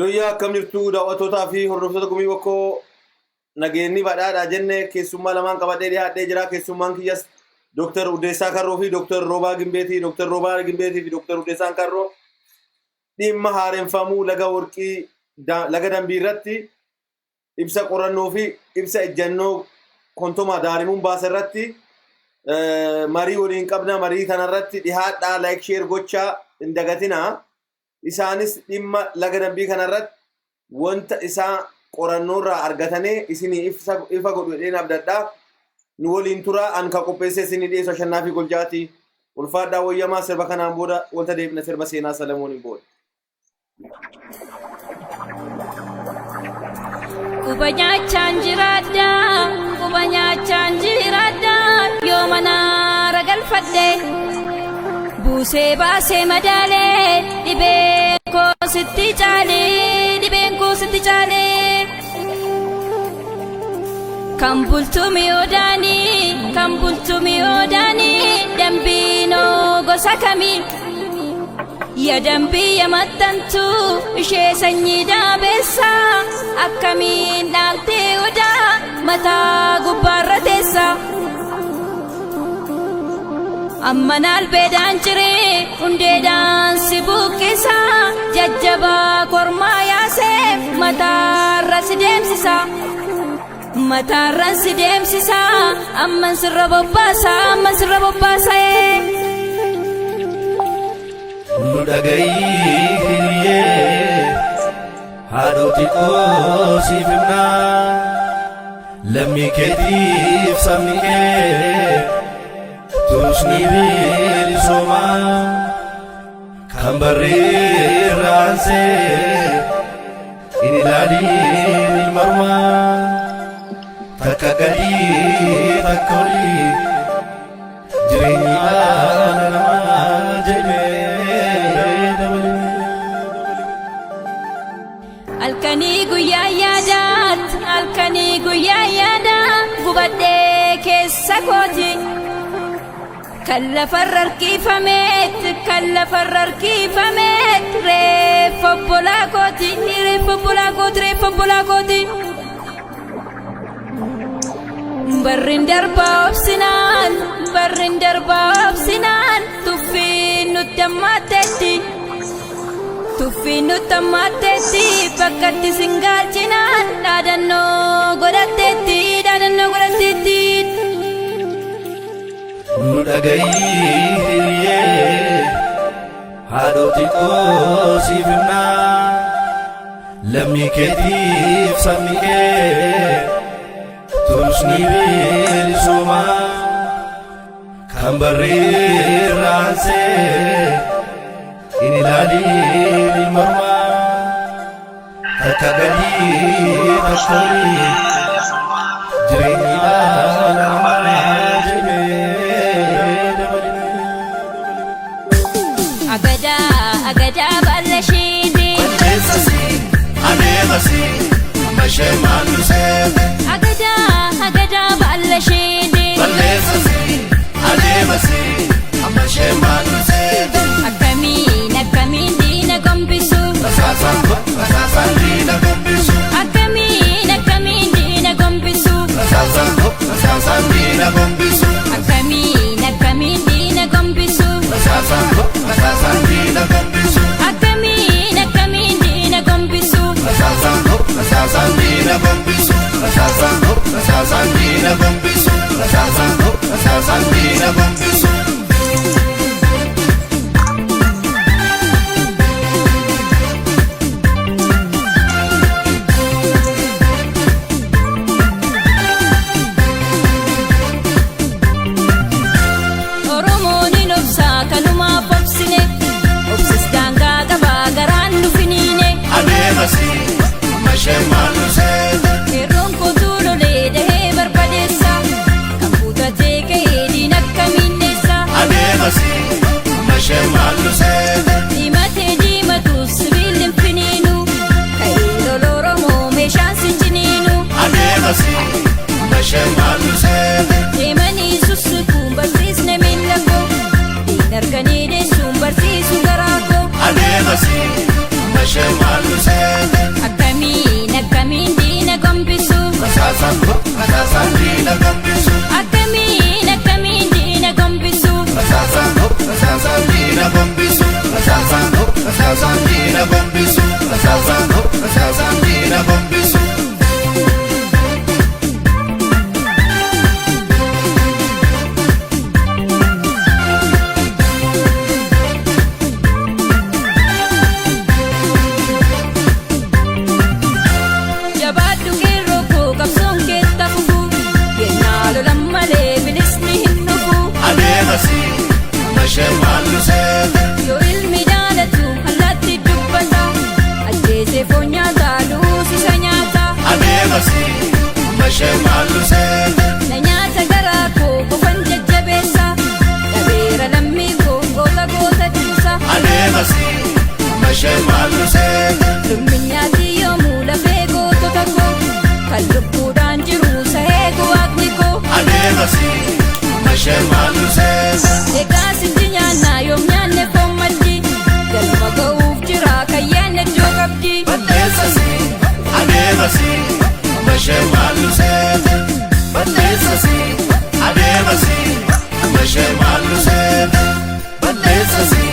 Yoyyaa akkam jirtu daawwattootaa fi hordoftoota gumii bokkoo nageenyi badhaadhaa jenne keessummaa lamaan qabadhee dhiyaadhee jira. Keessummaan kiyyas Dr Ueessa Kerroo fi Dr Roba Gimbe fi Dr Dr Ueessa Kerroo dhimma haroofamu Laga Dambii irratti ibsa qorannoo fi ibsa ejjennoo kontoma daarimuun baasa irratti marii waliin qabna. Marii kanarratti dhiyaadhaa like share gochaa hin dagatinaa. Isaanis dhimma Laga Dambii kanarratti wanta isaa qorannoorraa argatanii isinii ifa godhu jedheen abdadhaa. Nu waliin tura an ka qopheesse isinii dhiyeessu shannaa fi goljaati. Ulfaadhaa wayyamaa sirba kanaan booda wanta deebina sirba seenaa Salamooniin booda. Kubanyachaan jiraadha yoo mana ragalfadhe buusee baasee madaalee dhibeen koo sitti caalee kan bultuumi odaanii dambiinoo gosa kamii ya dambii ya maxxantu ishee sanyii daabeessa akkamiin dhaaltee odaa mataa gubbaarra teessa amman albeedhaan ciree hundeedhaan si buqqisa jajjabaa kormaa yaaseef mataarra si deemsisa amman sirra bobbaasa Nudagayi haadhoti siif himna lammii keetiif sabni kee tusni bilisooma kan barreeraansee in ilaaliin ilmaruma takka gadii takka olii jireenyi dhala namaa jedhee Alkanii guyyaa yaadaat gubadhee keessa kooti kan lafarra harkifameet reeffa obbolaa kooti barrin darbaa obsinaan tuffiin nutti ammaatteetti bakkatti singaalchinaan dhaadannoo godhatteetti Nudagayi haadhoti siif himna lammii keetiif sabni kee tusni bilisooma kan barreeraansee in ilaaliin ilmaruma takka gadii takka olii jireenyi dhala namaa jedhee dabaline. Agadaa bal'ashiiti Balleessasi adeemasi mashee maallu seete. Agadaa bal'ashiiti Balleessasi adeemasi mashee maallu seete. Akkamiin diina gombisu Rasaasaan diina gombisu. Akkamiin diina gombisu Rasaasaan diina gombisu. Akkamiin diina gombisu Rasaasaan diina gombisu. Akkamiin diina gombisu Rasaasaan diina gombisu. Rasaasaan diina gombisu. Rasaasaan diina gombisu. Mashee maallu seete. Kerroon kootu lolee dahee barbadeessa kan fuutatee ka'ee diina akka miinneessa Rasaasan diina gombisu. akkamiin akkamiin diina gombisu Rasaasan diina gombisu. Rasaasan diina gombisu. Rasaasan diina gombisu. jabaadhu Kerroo koo qabsoon keetta fufu kennaa lolan malee bilisni hin dhufu Adeemasi mashee maallusee. yoo ilmi jaalatu allaatti dubbata ajjeesee foon nyaataa luusisa nyaata Adeemasi mashee maallusee. na nyaata garaa koo qofan jajjabeessa dhabeera lammii koo goota goota dhiisa Adeemasi mashee maallusee. lummin nyaati yoomuu lafee gootota koo kan lubbuudhaan jiru sahee waaqni koo Adeemasi mashee maallusee. egaa sitti nyaannaa yoom nyaanne foon malli galma ga'uuf jira kan yaanne iddoo qabdi Baddeessasi adeemasi mashee maallusee. Baddeessasi adeemasi mashee maallusee. Baddeessasi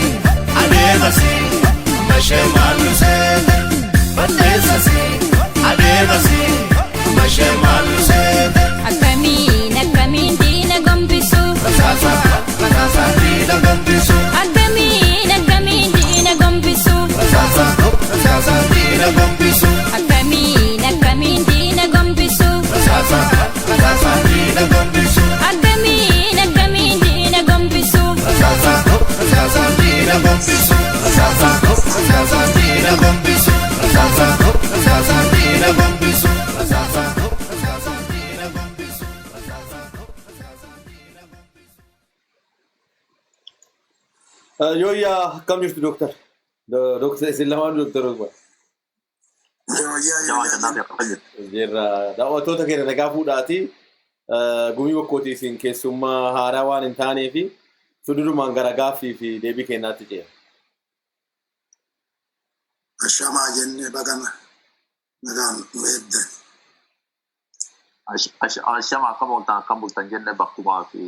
adeemasi mashee maallusee. Baddeessasi adeemasi mashee maallusee. akkamiin akkamiin diina gombisu Rasaasan diina gombisu. akkamiin akkamiin diina gombisu Rasaasan diina gombisu. akkamiin akkamiin diina gombisu Rasaasan diina gombisu. akkamiin akkamiin diina gombisu Rasaasan diina gombisu. Rasaasan diina gombisu. Rasaasan diina gombisu. Rasaasan diina gombisu. Yooyyaa akkam jirtu Dooktar? Dooktar isin lamaan Dooktar Roba. Jirra daawwattoota keenya nagaa fuudhaati. Gumii bokkootii isin keessummaa haaraa waan hin taanee fi sudurumaan gara gaaffii fi deebii kennaatti ce'a. Ashamaa jennee bagana nagaan nu eegdan. Ashama akkam bultan jenne bakkumaa fi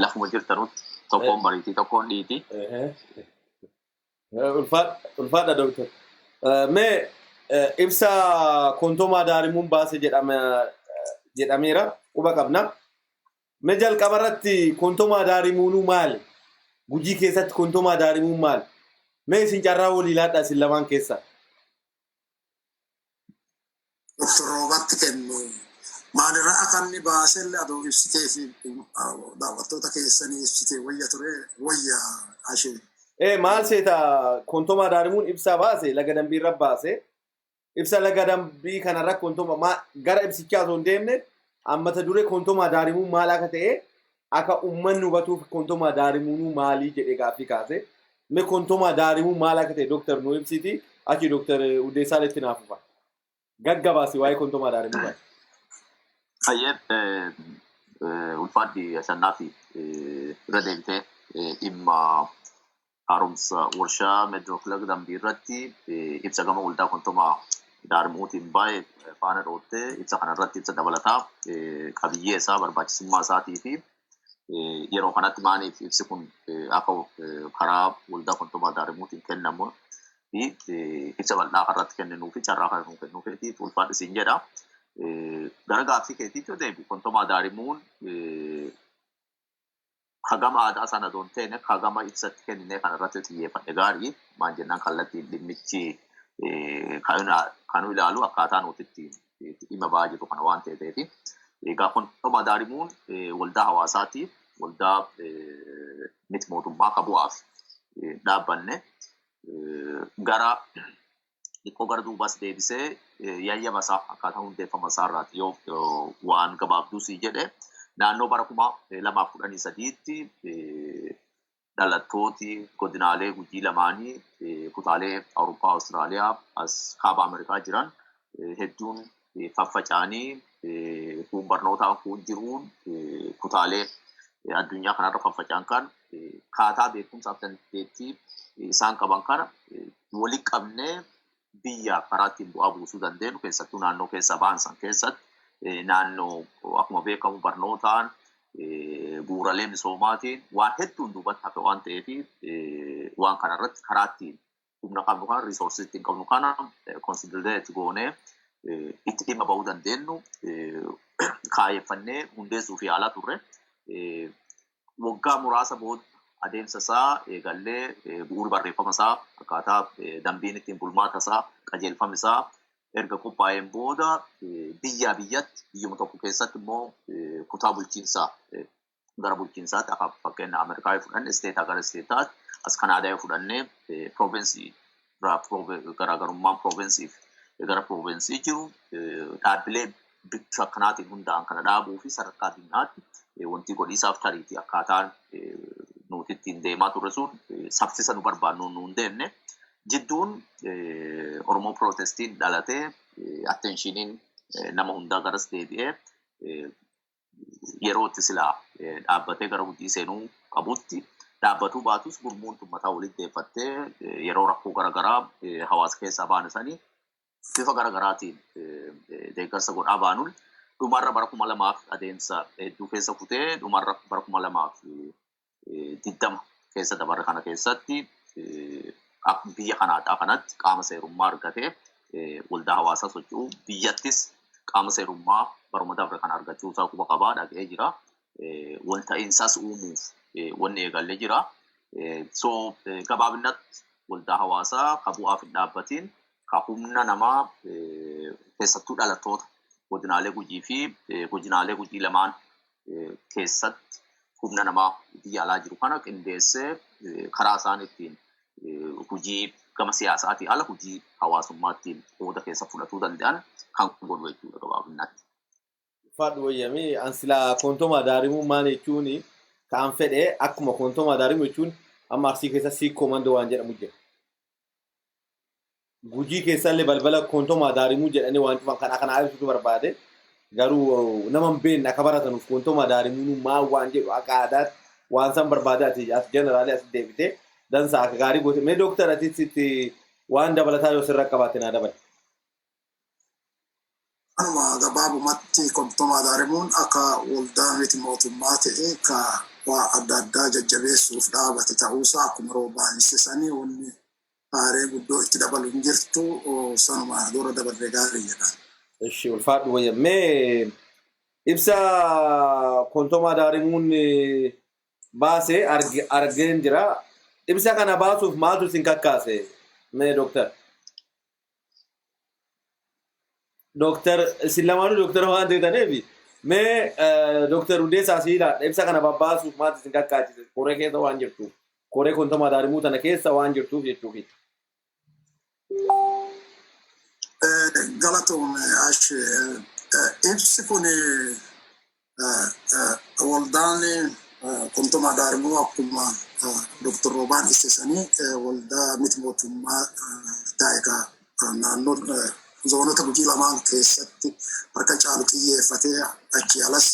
lafuma jirtanutti tokkoon bariitii tokkoon dhiiti. Ulfaadha Dooktar. Mee ibsa kontomaa daarimuun baase jedhameera quba qabna. Mee jalqaba irratti kontomaa daarimuun maali? Gujii keessatti kontomaa daarimuun maali? Mee isin carraa walii laadhaa isin lamaan keessa? Dr Robatti kennu maalirraa akanni baasellee adoo ibsitee fi daawwattoota keessanii ibsitee wayya ture wayya ashee. Maal seeta kontomaa daarimuun ibsa baase Laga Dambii irra baase. Ibsa Laga Dambii kanarra kontomaa gara ibsichaa osoo hin deemne ammata dure kontomaa daarimuun maal akka ta'e akka uummanni hubatuuf kontomaa daarimuun maalii jedhee gaaffii kaase. Mee kontomaa daarimuun maal akka ta'e Dooktar nu ibsiti achi Dooktar Ueessa itti naafufa. Gaggabaasi waa'ee kontomaa daarimuun baase. Hayyee ulfaadhi sannaa fi irra deebitee dhimma haaromsa warshaa Meedirook Laga Dambii irratti ibsa gama waldaa kontomaa daarimuutiin baay'ee faana dhoottee ibsa kanarratti ibsa dabalataa qabiyyee isaa barbaachisummaa isaatii fi yeroo kanatti maaliif ibsi kun akka karaa waldaa kontomaa daarimuutiin kennamu fi ibsa bal'aa irratti kenninuu fi carraa kana nuu kennuu keetiif ulfaadhi siin jedha. Gara gaaffii keetiitti yoo deebi'u kontomaa daarimuun hagama aadaa sana doon ta'e hagama ibsatti kenninee kanarratti xiyyeeffadhe gaarii maal jennaan kallattiin dhimmichi kan ilaalu akkaataa nuti dhimma ba'aa jiru kana waan ta'eefi. Egaa kontomaa daarimuun waldaa hawaasaatiif waldaa miti mootummaa qabu'aaf dhaabbanne gara xiqqoo gara duubas deebisee yayyaba isaa akkaataa hundeeffama isaa irraati yoo waan gabaabduu sii jedhe naannoo bara 2013tti dhalattooti godinaalee gujii lamaanii kutaalee Awurooppaa, Awustiraaliyaa, as kaaba Ameerikaa jiran hedduun faffaca'anii kun barnootaa kun jiruun kutaalee addunyaa kanarra faffaca'an kan kaataa beekumsaaf dandeettii isaan qaban kana walitti qabnee biyya karaa ittiin bu'aa buusuu dandeenyu keessattuu naannoo keessa ba'an san keessatti naannoo akkuma beekamu barnootaan bu'uuraalee misoomaatiin waan hedduun duubatti hafe waan ta'eef waan kanarratti karaa ittiin humna qabnu kana riisoorsii ittiin qabnu kana konsidireetti goonee itti dhimma bahuu dandeenyu kaayyeffannee hundeessuu fi yaalaa turre. Waggaa muraasa booda adeemsa isaa eegallee bu'uura barreeffama isaa akkaataa dambiin ittiin bulmaata isaa qajeelfama isaa erga qophaa'een booda biyyaa biyyatti biyyuma tokko keessatti immoo kutaa bulchiinsaa gara bulchiinsaatti akka fakkeenya Ameerikaa fudhanne isteetaa gara isteetaatti as Kanaadaa fudhannee provinsii garaagarummaan provinsiif gara provinsii jiru dhaabbilee bifa akkanaatiin hundaa'an kana dhaabuu fi sadarkaa addunyaatti wanti godhiisaaf tariitii akkaataan nuti ittiin deemaa turre sun saffisa nu barbaannu nu hin deemne jidduun Oromoo Pirootestiin dhalatee attenshiniin nama hundaa garas deebi'ee yeroo itti silaa dhaabbatee gara hojii seenuu qabutti dhaabbatuu baatus gurmuun uummataa walitti deeffattee yeroo rakkoo garaagaraa hawaasa keessaa baanisanii bifa garaagaraatiin deeggarsa godhaa baanuun dhumarra bara 2000 adeemsa hedduu keessa kutee dhumarra bara 2020 keessa dabarre kana keessatti biyya kanatti qaama seerummaa argatee waldaa hawaasaa socho'uu biyyattis qaama seerummaa baruma dabre kana argachuu isaa quba qabaa dhaga'ee jira. Walta'iinsaas uumuuf wanni eegallee jira. Gabaabinatti waldaa hawaasaa kan bu'aaf hin dhaabbatiin kan humna namaa keessattuu dhalattoota godinaalee Gujii fi godinaalee Gujii lamaan keessatti humna namaa biyya alaa jiru kana qindeessee karaa isaan ittiin hojii gama siyaasaatiin ala hojii hawaasummaattiin qooda keessa fudhatuu danda'an kan godhu jechuudha gabaabinatti. Fadhu wayyamii ansila kontoma daarimu maan jechuun kan fedhe akkuma kontoma daarimu jechuun amma arsii keessa siik komando waan jedhamu jira. Gujii keessallee balbala kontoma daarimu jedhanii waan cufan kan akkana ibsutu barbaade garuu nama beekne akka baratanuuf kontoma daarimu maa waan jedhu akka aadaatti waan san barbaade ati as jeneraalee as deebite dansa akka gaarii goote mee dooktar atitti waan dabalataa yoo sirra qabaate naa dabale. Anuma gabaabumatti kontoma daarimuun akka waldaa miti mootummaa ta'e ka waa adda addaa jajjabeessuuf dhaabate ta'uusaa akkuma roobaan ibsisanii wanni haaree guddoo itti dabaluun jirtu sanuma dura dabarree gaarii jedhan. Eshi ulfaadhu wayya mee ibsa kontoma daarimuun baase argeen jira. Ibsa kana baasuuf maaltu isin kakkaase mee dooktar? Dr. Silamaanu Dr. waan ta'eef mee Dr. Ueessa siidha ibsa kana babbaasuuf maaltu isin kakkaachise koree keessa waan jirtuuf koree kontoma daarimuu tana keessa waan jirtuuf jechuufi. Galatoom ashi ibsi kun waldaan kontoma daarimuu akkuma Dr. Robaan ibsisanii waldaa miti mootummaa taa'eegaa naannoo zoonota Gujii lamaan keessatti harka caalu xiyyeeffatee achi alas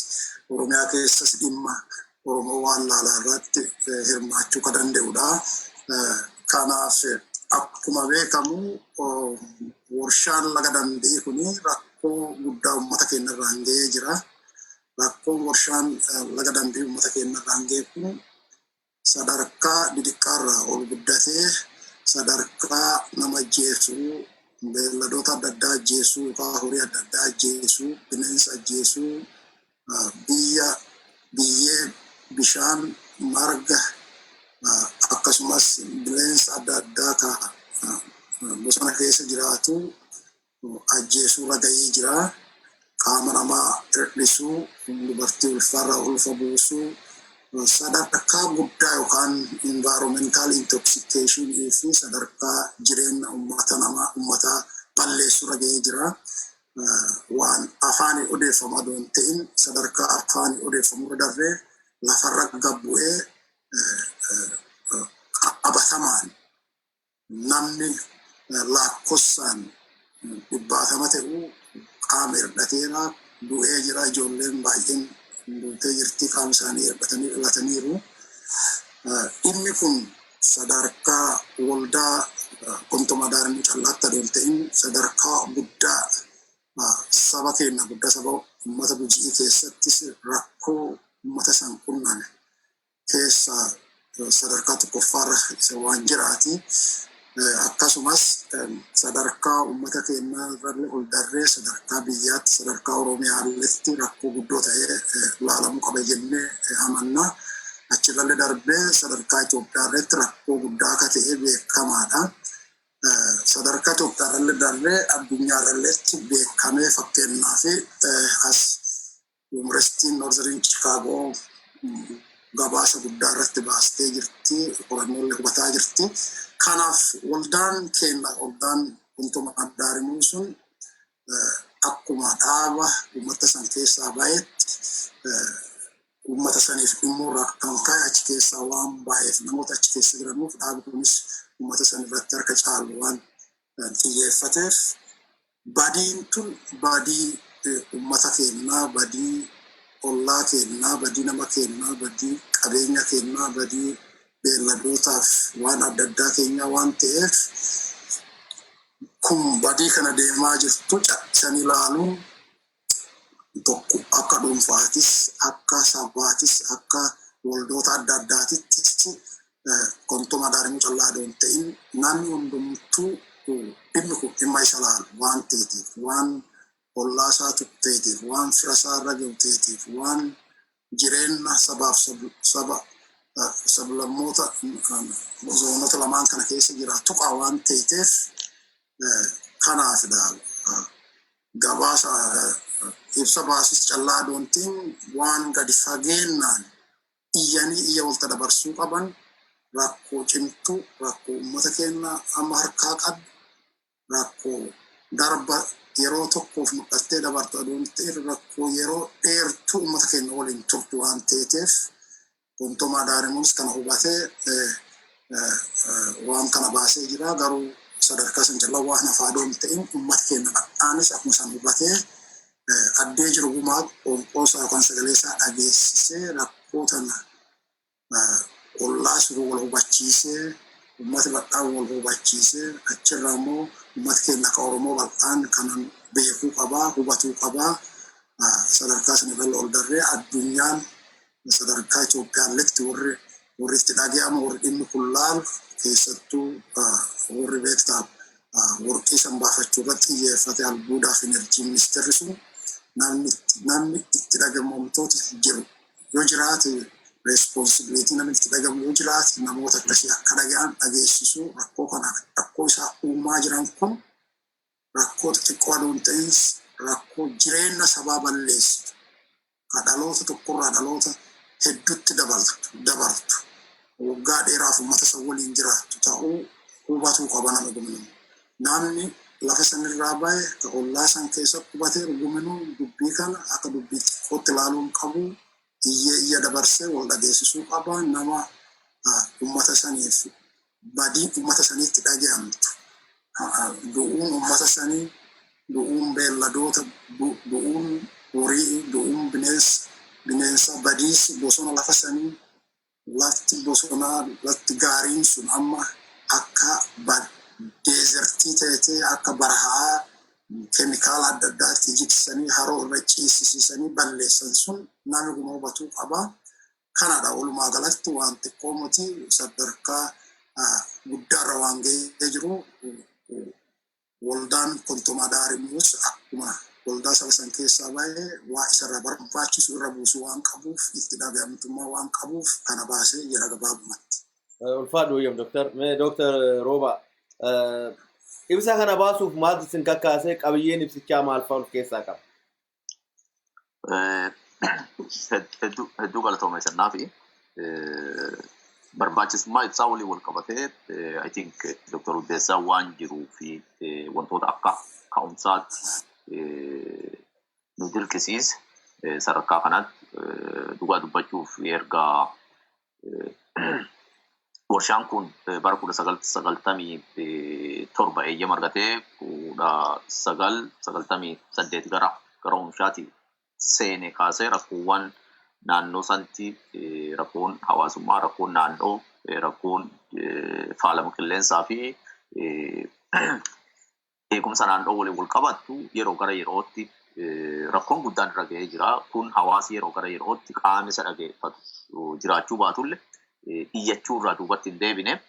Oromiyaa keessas dhimma Oromoo waan laalaa irratti hirmaachuu kan danda'udha. Kanaaf akkuma beekamu warshaan Laga Dambii kun rakkoo guddaa uummata keenya irraan ga'ee jira. Rakkoon warshaan Laga Dambii uummata keenya irraan ga'e kun sadarkaa didiqqaarraa ol guddatee sadarkaa nama ajjeesuu beelladoota adda addaa ajjeesuu yookaan horii adda addaa ajjeesuu bineensa ajjeesuu biyyee bishaan marga akkasumas bineensa adda addaa ka bosona keessa jiraatu ajjeesuu irra ga'ee jira. Qaama namaa hir'isuu dubartii ulfarra ulfa buusuu sadarkaa guddaa yookaan environmental intoxication fi sadarkaa jireenya uummataa balleessuu irra ga'ee jira. Waan afaanii odeeffamu adoon ta'in sadarkaa afaanii odeeffamu irra darbee lafarra gabbu'ee qabatamaan namni lakkoofsaan dhibbaatama ta'uu qaama hir'ateera du'ee jira. Ijoolleen baay'een duutee jirti qaama isaanii hir'atanii dhalataniiru. Dhimmi kun sadarkaa waldaa kontoma daarimuu callaatti adoon ta'in sadarkaa guddaa saba keenya guddaa saba uummata Gujii keessattis rakkoo uummata san qunname keessa sadarkaa tokkoffaarra isa waan jiraati. Akkasumas sadarkaa uummata keenya irra ol darree sadarkaa biyyaatti sadarkaa Oromiyaalletti rakkoo guddoo ta'ee ilaalamuu qaba jennee amanna. Achirrallee darbee sadarkaa Itoophiyaarratti rakkoo guddaa akka ta'e beekamaadha. Sadarkaa Itoophiyaarrallee darbee addunyaarralletti beekamee fakkeenyaaf as Yuunivarsiitiin Noorzerin Chicaagoo gabaasa guddaa irratti baastee jirti, qorannoolee hubataa jirti. Kanaaf waldaan keenya waldaan kuntuma addaarimuu sun akkuma dhaaba uummata san keessaa baay'eetti uummata saniif dhimmoo kan ka'e achi keessaa waan baay'eef namoota achi keessa jiranuuf dhaabi kunis uummata san irratti harka caalu waan xiyyeeffateef badiin tun badii uummata keenyaa, badii ollaa keenyaa, badii nama keenyaa, badii qabeenya keenyaa, badii beelladootaaf waan adda addaa keenyaa waan ta'eef kun badii kana deemaa jirtu san ilaaluun tokko akka dhuunfaatis, akka sabaatis, akka waldoota adda addaatitti kuntuma addaarimuu callaa doon ta'in namni hundumtuu dhimmi kun dhimma isa laalu waan ta'eetiif, waan ollaa isaa tuqteetiif, waan fira isaa irra ga'uteetiif, waan jireenya sabaaf sablammoota zoonota lamaan kana keessa jira tuqaa waan ta'eef kanaaf gabaasa ibsa baasis callaa doontiin waan gadi fageennaan iyyanii iyya walta dabarsuu qaban rakkoo cimtuu rakkoo uummata keenya amma harkaa qabdu rakkoo darba yeroo tokkoof mul'attee dabartu aduun ta'e rakkoo yeroo dheertuu uummata keenya waliin turtu waan ta'eef kuntuma addaarimuunis kana hubatee waan kana baasee jira. Garuu sadarkaa san callaa waan hafaa doon ta'in uummata keenya dhaqaanis akkuma san hubatee addee jiru gumaa qoonqoosaa yookaan sagalee isaa dhageessisee rakkoo tana ollaa suruu wal hubachiisee uummata bal'aan wal hubachiisee achirraa immoo uummata keenya akka Oromoo bal'aan kanan beekuu qabaa, hubatuu qabaa. Sadarkaa sana irra ol darree addunyaan sadarkaa Itoophiyaalletti warri itti dhaga'ama warri dhimmi kun laalu keessattuu warri beektaaf warqii san baafachuu irratti xiyyeeffate albuudaaf enerjii ministeerri sun namni itti dhagahamtoota jiru yoo jiraate responsibility namni itti dhagahamu yoo jiraate namoota akkasii akka dhaga'an dhageessisuu rakkoo kana rakkoo isaa uumaa jiran kun rakkoo xixiqqoo aduun ta'ins rakkoo jireenya sabaa balleessitu kan dhaloota tokkorraa dhaloota hedduutti dabartu waggaa dheeraaf uummata san waliin jiraattu ta'uu hubatuu qaba nama guminuu. Namni lafa sanirraa bahe ka ollaa san keessatti hubatee guminuu dubbii kana akka dubbii xiqqootti ilaaluun qabu iyya dabarsee wal dhageessisuu qaba. Nama uummata saniif badii uummata saniitti dhaga'amtu du'uun uummata sanii du'uun beelladoota du'uun horii du'uun bineensa badiis bosona lafa sanii lafti bosonaa lafti gaariin sun amma akka deezertii ta'ee akka barahaa keemikaala adda addaatti jiksanii haroo irra ciisisiisanii balleessan sun namni guma hubatuu qaba. Kanadha walumaa galatti waan xiqqoo miti sadarkaa guddaarra waan ga'ee jiru. Waldaan kuntuma addaarimuus akkuma waldaa saba san keessaa baay'ee waa isarra barbaachisu irra buusuu waan qabuuf itti dhaga'amtummaa waan qabuuf kana baasee jedha gabaabumatti. Ulfaadhu wayyam Dr Roba ibsa kana baasuuf maaltu isin kakkaasee qabiyyeen ibsichaa maal fa'a of keessaa qaba? Hedduu galatoomee sannaa fi barbaachisummaa ibsaa waliin wal qabatee I think Dr Ueessa waan jiruu fi wantoota akka ka'umsaatti nu dirqisiise sadarkaa kanatti dhugaa dubbachuuf erga warshaan kun bara 1997 eeyyama argatee 1998 gara oomishaatti seene kaasee rakkoowwan naannoo sanatti rakkoon hawaasummaa, rakkoon naannoo, rakkoon faalama qilleensaa fi eegumsa naannoo waliin wal qabattu yeroo gara yerootti rakkoon guddaan irra ga'ee jira. Kun hawaasi yeroo gara yerootti qaama isa dhageeffatu jiraachuu baatullee iyyachuu irraa duubatti hin deebine.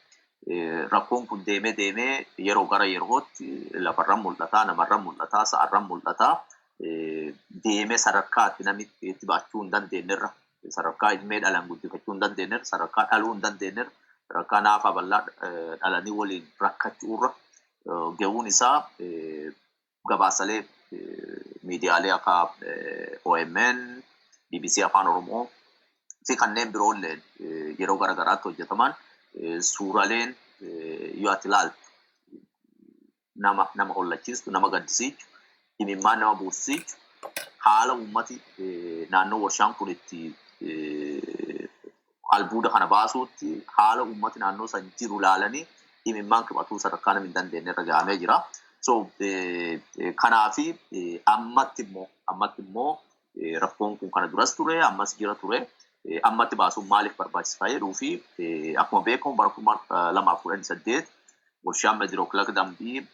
Rakkoon kun deemee yeroo gara yerootti lafarran mul'ataa, namarran mul'ataa, sa'arran mul'ataa deemee sadarkaatti namni itti baachuu hin dandeenyerra. Sadarkaa ilmee dhalan guddifachuu hin dandeenyerra, sadarkaa dhaluu hin dandeenyerra, sadarkaa naafaa bal'aa dhalanii waliin rakkachuurra ga'uun isaa gabaasalee miidiyaalee akka OMN, BBC Afaan Oromoo fi kanneen biroollee yeroo garagaraatti hojjetaman suuraleen yoo ati ilaaltu nama hollachiistu, nama gaddisiisu, imimmaan nama buusisu, haala uummati naannoo warshaan kun itti albuuda kana baasuutti haala uummati naannoo san jiru ilaalanii imimmaan qabatuu sadarkaa namni hin dandeenye irra gahamee jira. So kanaafi ammatti immoo rakkoon kun kana duras ture, ammas jira ture. Ammatti baasuun maaliif barbaachisaa jedhuu fi akkuma beekamu bara 2018 warshaan Laga Dambii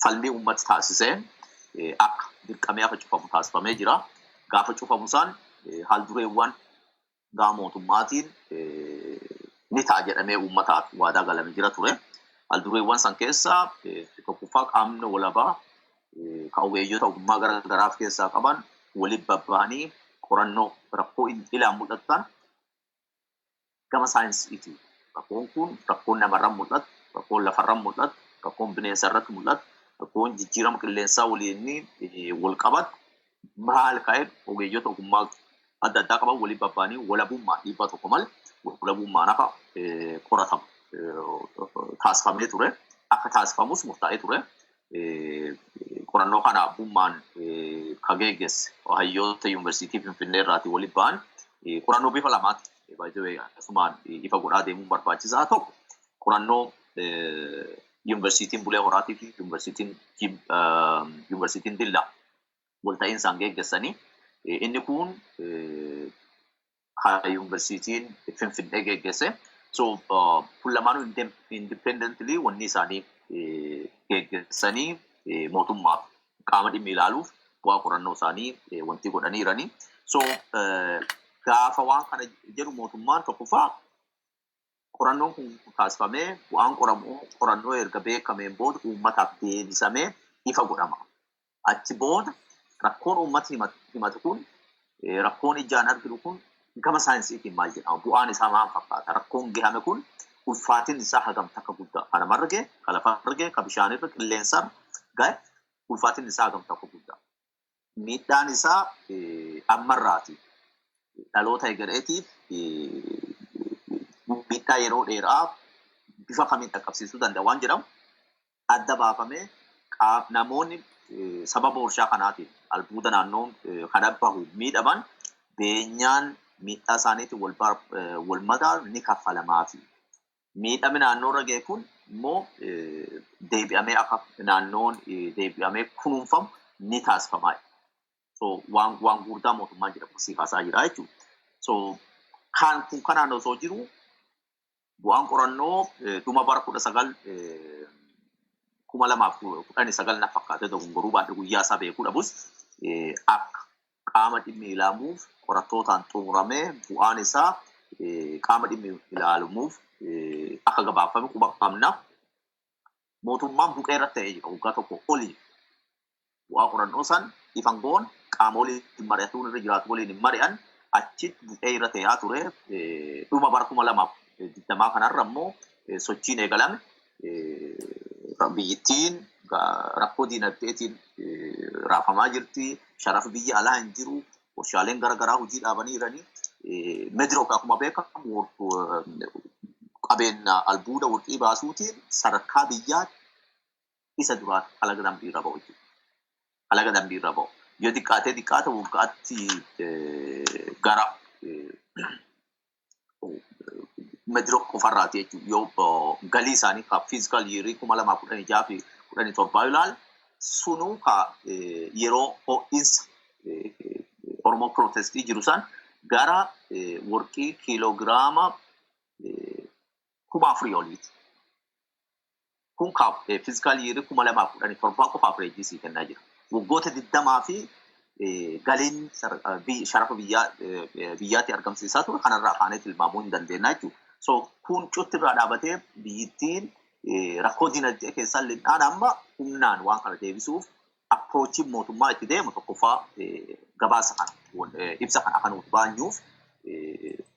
falmii uummati taasisee akka dirqamee hafa cufamu taasifamee jira. Gaafa cufamu isaan haaldureewwan gama mootummaatiin ni ta'a jedhamee uummataaf waadaa galame jira ture. Haaldureewwan san keessaa tokkoffaa qaamni walabaa kan ogeeyyota ogummaa garagaraaf keessaa qaban waliin babba'anii qorannoo rakkoo ilaan mul'atan gama saayinsiiti. Rakkoon kun rakkoon namarran mul'atu, rakkoon lafarran mul'atu, rakkoon bineensarratti mul'atu, rakkoon jijjiirama qilleensaa waliin wal qabatu maal ka'e ogeeyyota ogummaa adda addaa qaban waliin babba'anii walabummaa dhiibbaa tokko malee walabummaan akka qoratamu taasifamee ture. Akka taasifamus murtaa'ee ture. Qorannoo kana abbummaan kan geggeesse hayyoota yuunivarsiitii Finfinnee irraati waliin ba'an qorannoo bifa lamaati. Asumaan ifa godhaa deemuun barbaachisaa tokko qorannoo yuunivarsiitiin Bulee Horaatii fi yuunivarsiitiin Dillaa walta'iinsaan geggeessanii inni kun yuunivarsiitiin Finfinnee geggeesse. So kun lamaanuu independently wanni isaanii geggeessanii mootummaaf qaama dhimmi ilaaluuf bu'aa qorannoo isaanii wanti godhaniiranii. So gaafa waan kana jedhu mootummaan tokkoffaa qorannoon kun taasifamee bu'aan qorannoo erga beekameen booda uummataaf deebisamee ifa godhama. Achi booda rakkoon uummati himatu kun rakkoon ijaan arginu kun gama saayinsiitiin maal jedhama? Bu'aan isaa maal fakkaata? Rakkoon gahame kun ulfaatiin isaa hagam takka guddaa? Kan namarra ga'e, kan lafarra ga'e, kan bishaanirra qilleensarra ga'e ulfaatiin isaa hagam takka guddaa? Miidhaan isaa ammarraati. Dhaloota egereetiif miidhaa yeroo dheeraa bifa kamiin dhaqqabsiisuu danda'a waan jedhamu adda baafamee namoonni sababa warshaa kanaatiin albuuda naannoon kan bahu miidhaman beenyaan miidhaa isaaniitiin wal madaalu ni kaffalamaafi. Miidhami naannoorra ga'e kun immoo deebi'amee akka naannoon deebi'amee kunuunfamu ni taasifamaa. So waan guddaa mootummaan jedhamu si kaasaa jira jechuudha. So kanaan osoo jiru bu'aan qorannoo dhuma bara 2019 na fakkaatee dogongoruu baadhee guyyaa isaa beekuu dhabus akka qaama dhimmi ilaaluuf qorattootaan xumuramee bu'aan isaa qaama dhimmi ilaaluuf akka gabaafame quba qabna. Mootummaan buqee irratti ta'ee jira waggaa tokko olii bu'aa qorannoo san ifan goon qaama waliin mari'atuun irra jiraatu waliin mari'an achitti buqee irra ta'aa ture. Dhuma bara 2020 kanarra immoo sochiin eegalame biyyittiin rakkoo diinagdeetiin raafamaa jirti. Sharafi biyya alaa hin jiru. Warshaaleen garagaraa hojii dhaabanii jiranii. Medirookaa akkuma beekamu qabeenya albuuda warqii baasuutiin sadarkaa biyyaa isa duraa Laga Dambii irra ba'u jechuudha. Laga Dambii irra ba'u. Yoo xiqqaate waggaatti gara mediroo qofarraati jechuudha. Yoo galii isaanii ka fiizikaal yeerii 2016 fi 2017 ilaal sunuu ka yeroo ho'iinsa Oromoo Protestii jiru san gara warqii kiiloogiraama 4,000 oliiti. kun physical year kuma lama kudhanii torbaa qofa average sii kennaa jira. Waggoota 20 fi galiin sharafa biyyaatti argamsiisaa ture kanarraa kaanee tilmaamuu hin dandeenyaa jechuudha. So kun cutti irraa dhaabatee biyyittiin rakkoo dinagdee keessaa lixaan amma humnaan waan kana deebisuuf approachiin mootummaa itti deemu tokkoffaa gabaasa kana ibsa kana akka nuti baanyuuf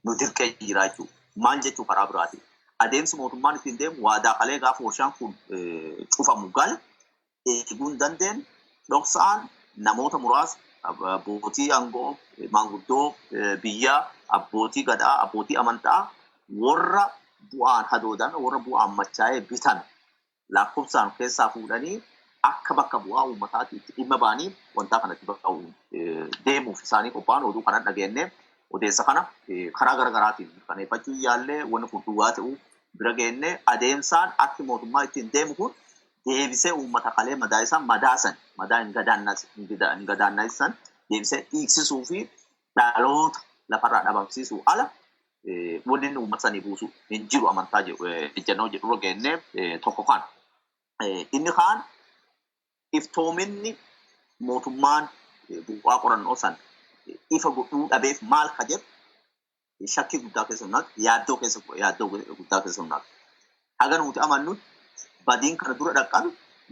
nu dirqee jira jechuudha. Maal jechuu karaa biraati. Adeemsi mootummaan ittiin deemu waadaa kalee gaafa warshaan kun cufamu gal eeguu hin dandeenye dhoksaan namoota muraasa abbootii aangoo maanguddoo biyyaa abbootii gadaa abbootii amantaa warra bu'aan hadoodan warra bu'aan machaa'ee bitan lakkoofsaan keessaa fuudhanii akka bakka bu'aa uummataatti itti dhimma ba'anii wanta kanatti bakka deemuuf isaanii qophaa'an oduu kana dhageenye odeessa kana karaa garaagaraatiin mirkaneeffachuu yaallee wanni kun duwwaa ta'uu bira geenne adeemsaan akka mootummaa ittiin deemu kun deebisee uummata kalee madaa isaan madaasan madaa hin gadaannaisan deebisee dhiiksisuu fi dhaloota lafarraa dhabamsiisuu ala wanni inni uummata sanii buusu hin jiru amantaa ejjennoo jedhurra geenne tokko kan. Inni kaan iftoominni mootummaan bu'aa qorannoo san ifa godhuu dhabeef maal ka jedhu shakkii guddaa keessa hundaatu yaaddoo guddaa keessa hundaatu. Haga nuti amannutti badiin kana dura dhaqqabe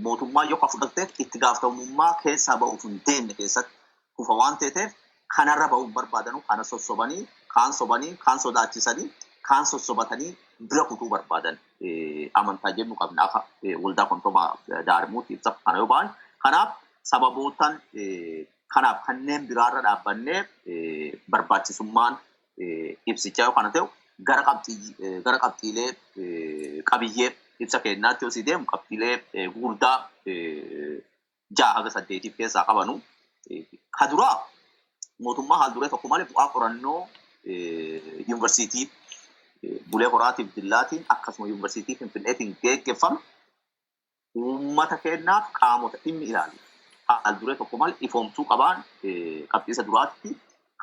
mootummaa yoo fudhatee itti gaafatamummaa keessaa ba'uuf hin deemne keessatti kufa waan ta'eef kanarra ba'uuf barbaadanu kana sossobanii kaan sodaachisanii kaan sossobatanii bira kutuu barbaadan amantaa jennu qabna akka waldaa kontomaa daarimuutti ibsa kana yoo ba'an kanaaf sababootaan kanaaf kanneen biraarra dhaabbannee barbaachisummaan ibsichaa yoo kana ta'u gara qabxiilee qabiyyee ibsa kennaatti yoo si deemu qabxiilee gurguddaa 6-8 keessaa qabanu. Ka duraa mootummaa haal duree tokko malee bu'aa qorannoo yuunivarsiitii Bulee Horaatiif Dillaatiin akkasuma yuunivarsiitii Finfinneetiin geggeeffame uummata kennaaf qaamota dhimmi ilaalu. Haal duree tokko malee ifoomsuu qabaan qabxiisa duraatti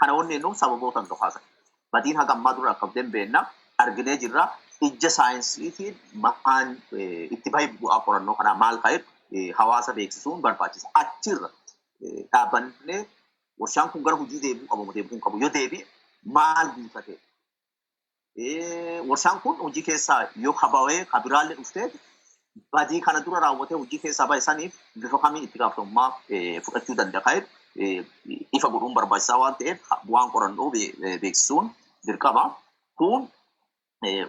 kana wanneen sababootaan gafaasan. Badiin haga ammaa dura akka dandeenna arginee jirra. Ija saayinsiitiin maqaan itti bahe bu'aa qorannoo kanaa maal ta'eef hawaasa beeksisuun barbaachisa. Achirra dhaabbannee warshaan kun gara hojii deebi'uu qabu yoo deebi'e maal guutate? Warshaan kun hojii keessaa yoo habawee kabiraallee dhuftee badii kana dura raawwatee hojii keessaa bahe saniif bifa kamiin itti gaafatamummaa fudhachuu danda'a? Ifa godhuun barbaachisaa waan ta'eef bu'aan qorannoo beeksisuun dirqama. Kun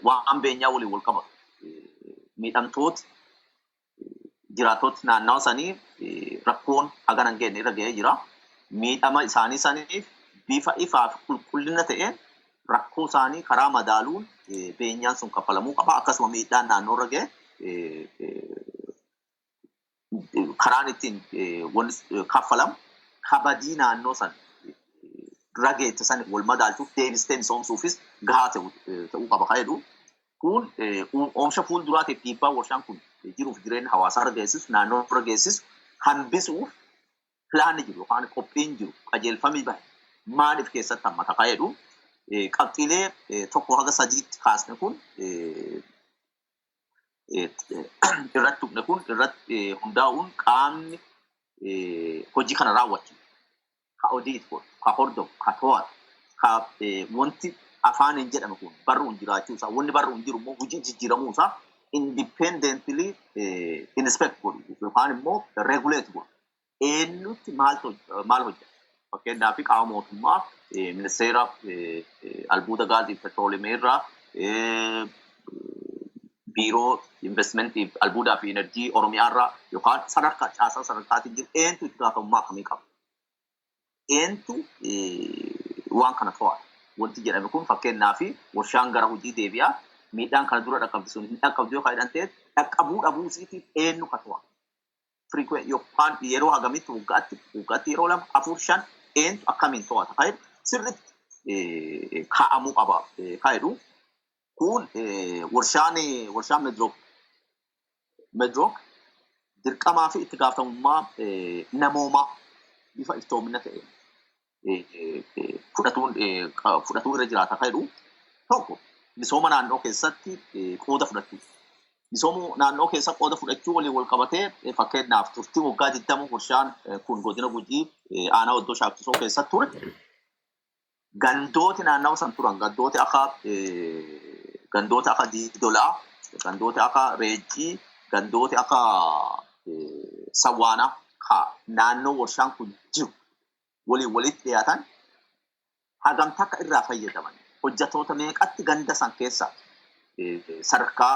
waan beenyaa waliin wal qabatu. Miidhamtooti jiraattooti naannawa sanii rakkoon hagan hin geenye irra ga'ee jira. Miidhama isaanii saniif bifa ifaa fi qulqullina ta'een rakkoo isaanii karaa madaaluun beenyaan sun kaffalamuu qaba. Akkasuma miidhaan naannoo irra ga'e karaan ittiin wanni kaffalamu kabadii naannoo san rageette san wal madaalchuuf deebistee misoomsuufis gahaa ta'uu qaba jedhu. Kun oomisha fuulduraatiif dhiibbaa warshaan kun jiruuf jireenya hawaasaa irra geessisu naannoo irra geessisu hambisuuf pilaanni jiru yookaan qophiin jiru qajeelfamii bahe maaliif keessatti hammata jedhu. Qabxiilee 1-3 kaasne kun irratti hundaa'uun qaamni hojii kana raawwachiisu. Ka odiit godhu, ka hordofu, ka to'atu, ka wanti afaan hin jedhame kun barruun jiraachuusaa, wanni barruun jiru immoo hojii jijjiiramuusaa independently inspect godhu yookaan immoo regulate godhu. Eenyutti maal hojjeta? Fakkeenyaaf qaama mootummaa ministeera albuuda gaazii petrooleemii irraa biiroo investimentii albuudaa fi enerjii oromiyaa irraa yookaan caasaa sadarkaatiin jiru eenyutu itti gaafatamummaa akkamii qaba? Eenyutu waan kana to'ata? Wanti jedhame kun fakkeenyaaf warshaan gara hojii deebi'aa miidhaan kana dura dhaqqabdisuun hin dhaqqabdu yoo kaa'edhan ta'e dhaqqabuu dhabuu isiitiif eenyu ka to'ata? Frequent yookaan yeroo hagamitti waggaatti yeroo 2-4-5 eenyu akkamiin to'ata? Kaa'edhu sirriitti kaa'amuu qaba kaa'edhu. Kun warshaan medrook dirqamaa fi itti gaafatamummaa namoomaa bifa iftoomina ta'e fudhatuu irra jiraata jedhu tokko misooma naannoo keessatti qooda fudhatu. Misoomu naannoo keessa qooda fudhachuu waliin wal qabatee fakkeenyaaf turtii waggaa 20 warshaan kun godina Gujii aanaa Oddoo Shaakkisoo keessa ture. Gandooti naannoo san turan gandoota akka Diidolaa, gandoota akka Reejjii, gandoota akka Sawwaanaa naannoo warshaan kun jiru waliin walitti dhiyaatan hagam takka irraa fayyadaman hojjetoota meeqatti ganda san keessa sadarkaa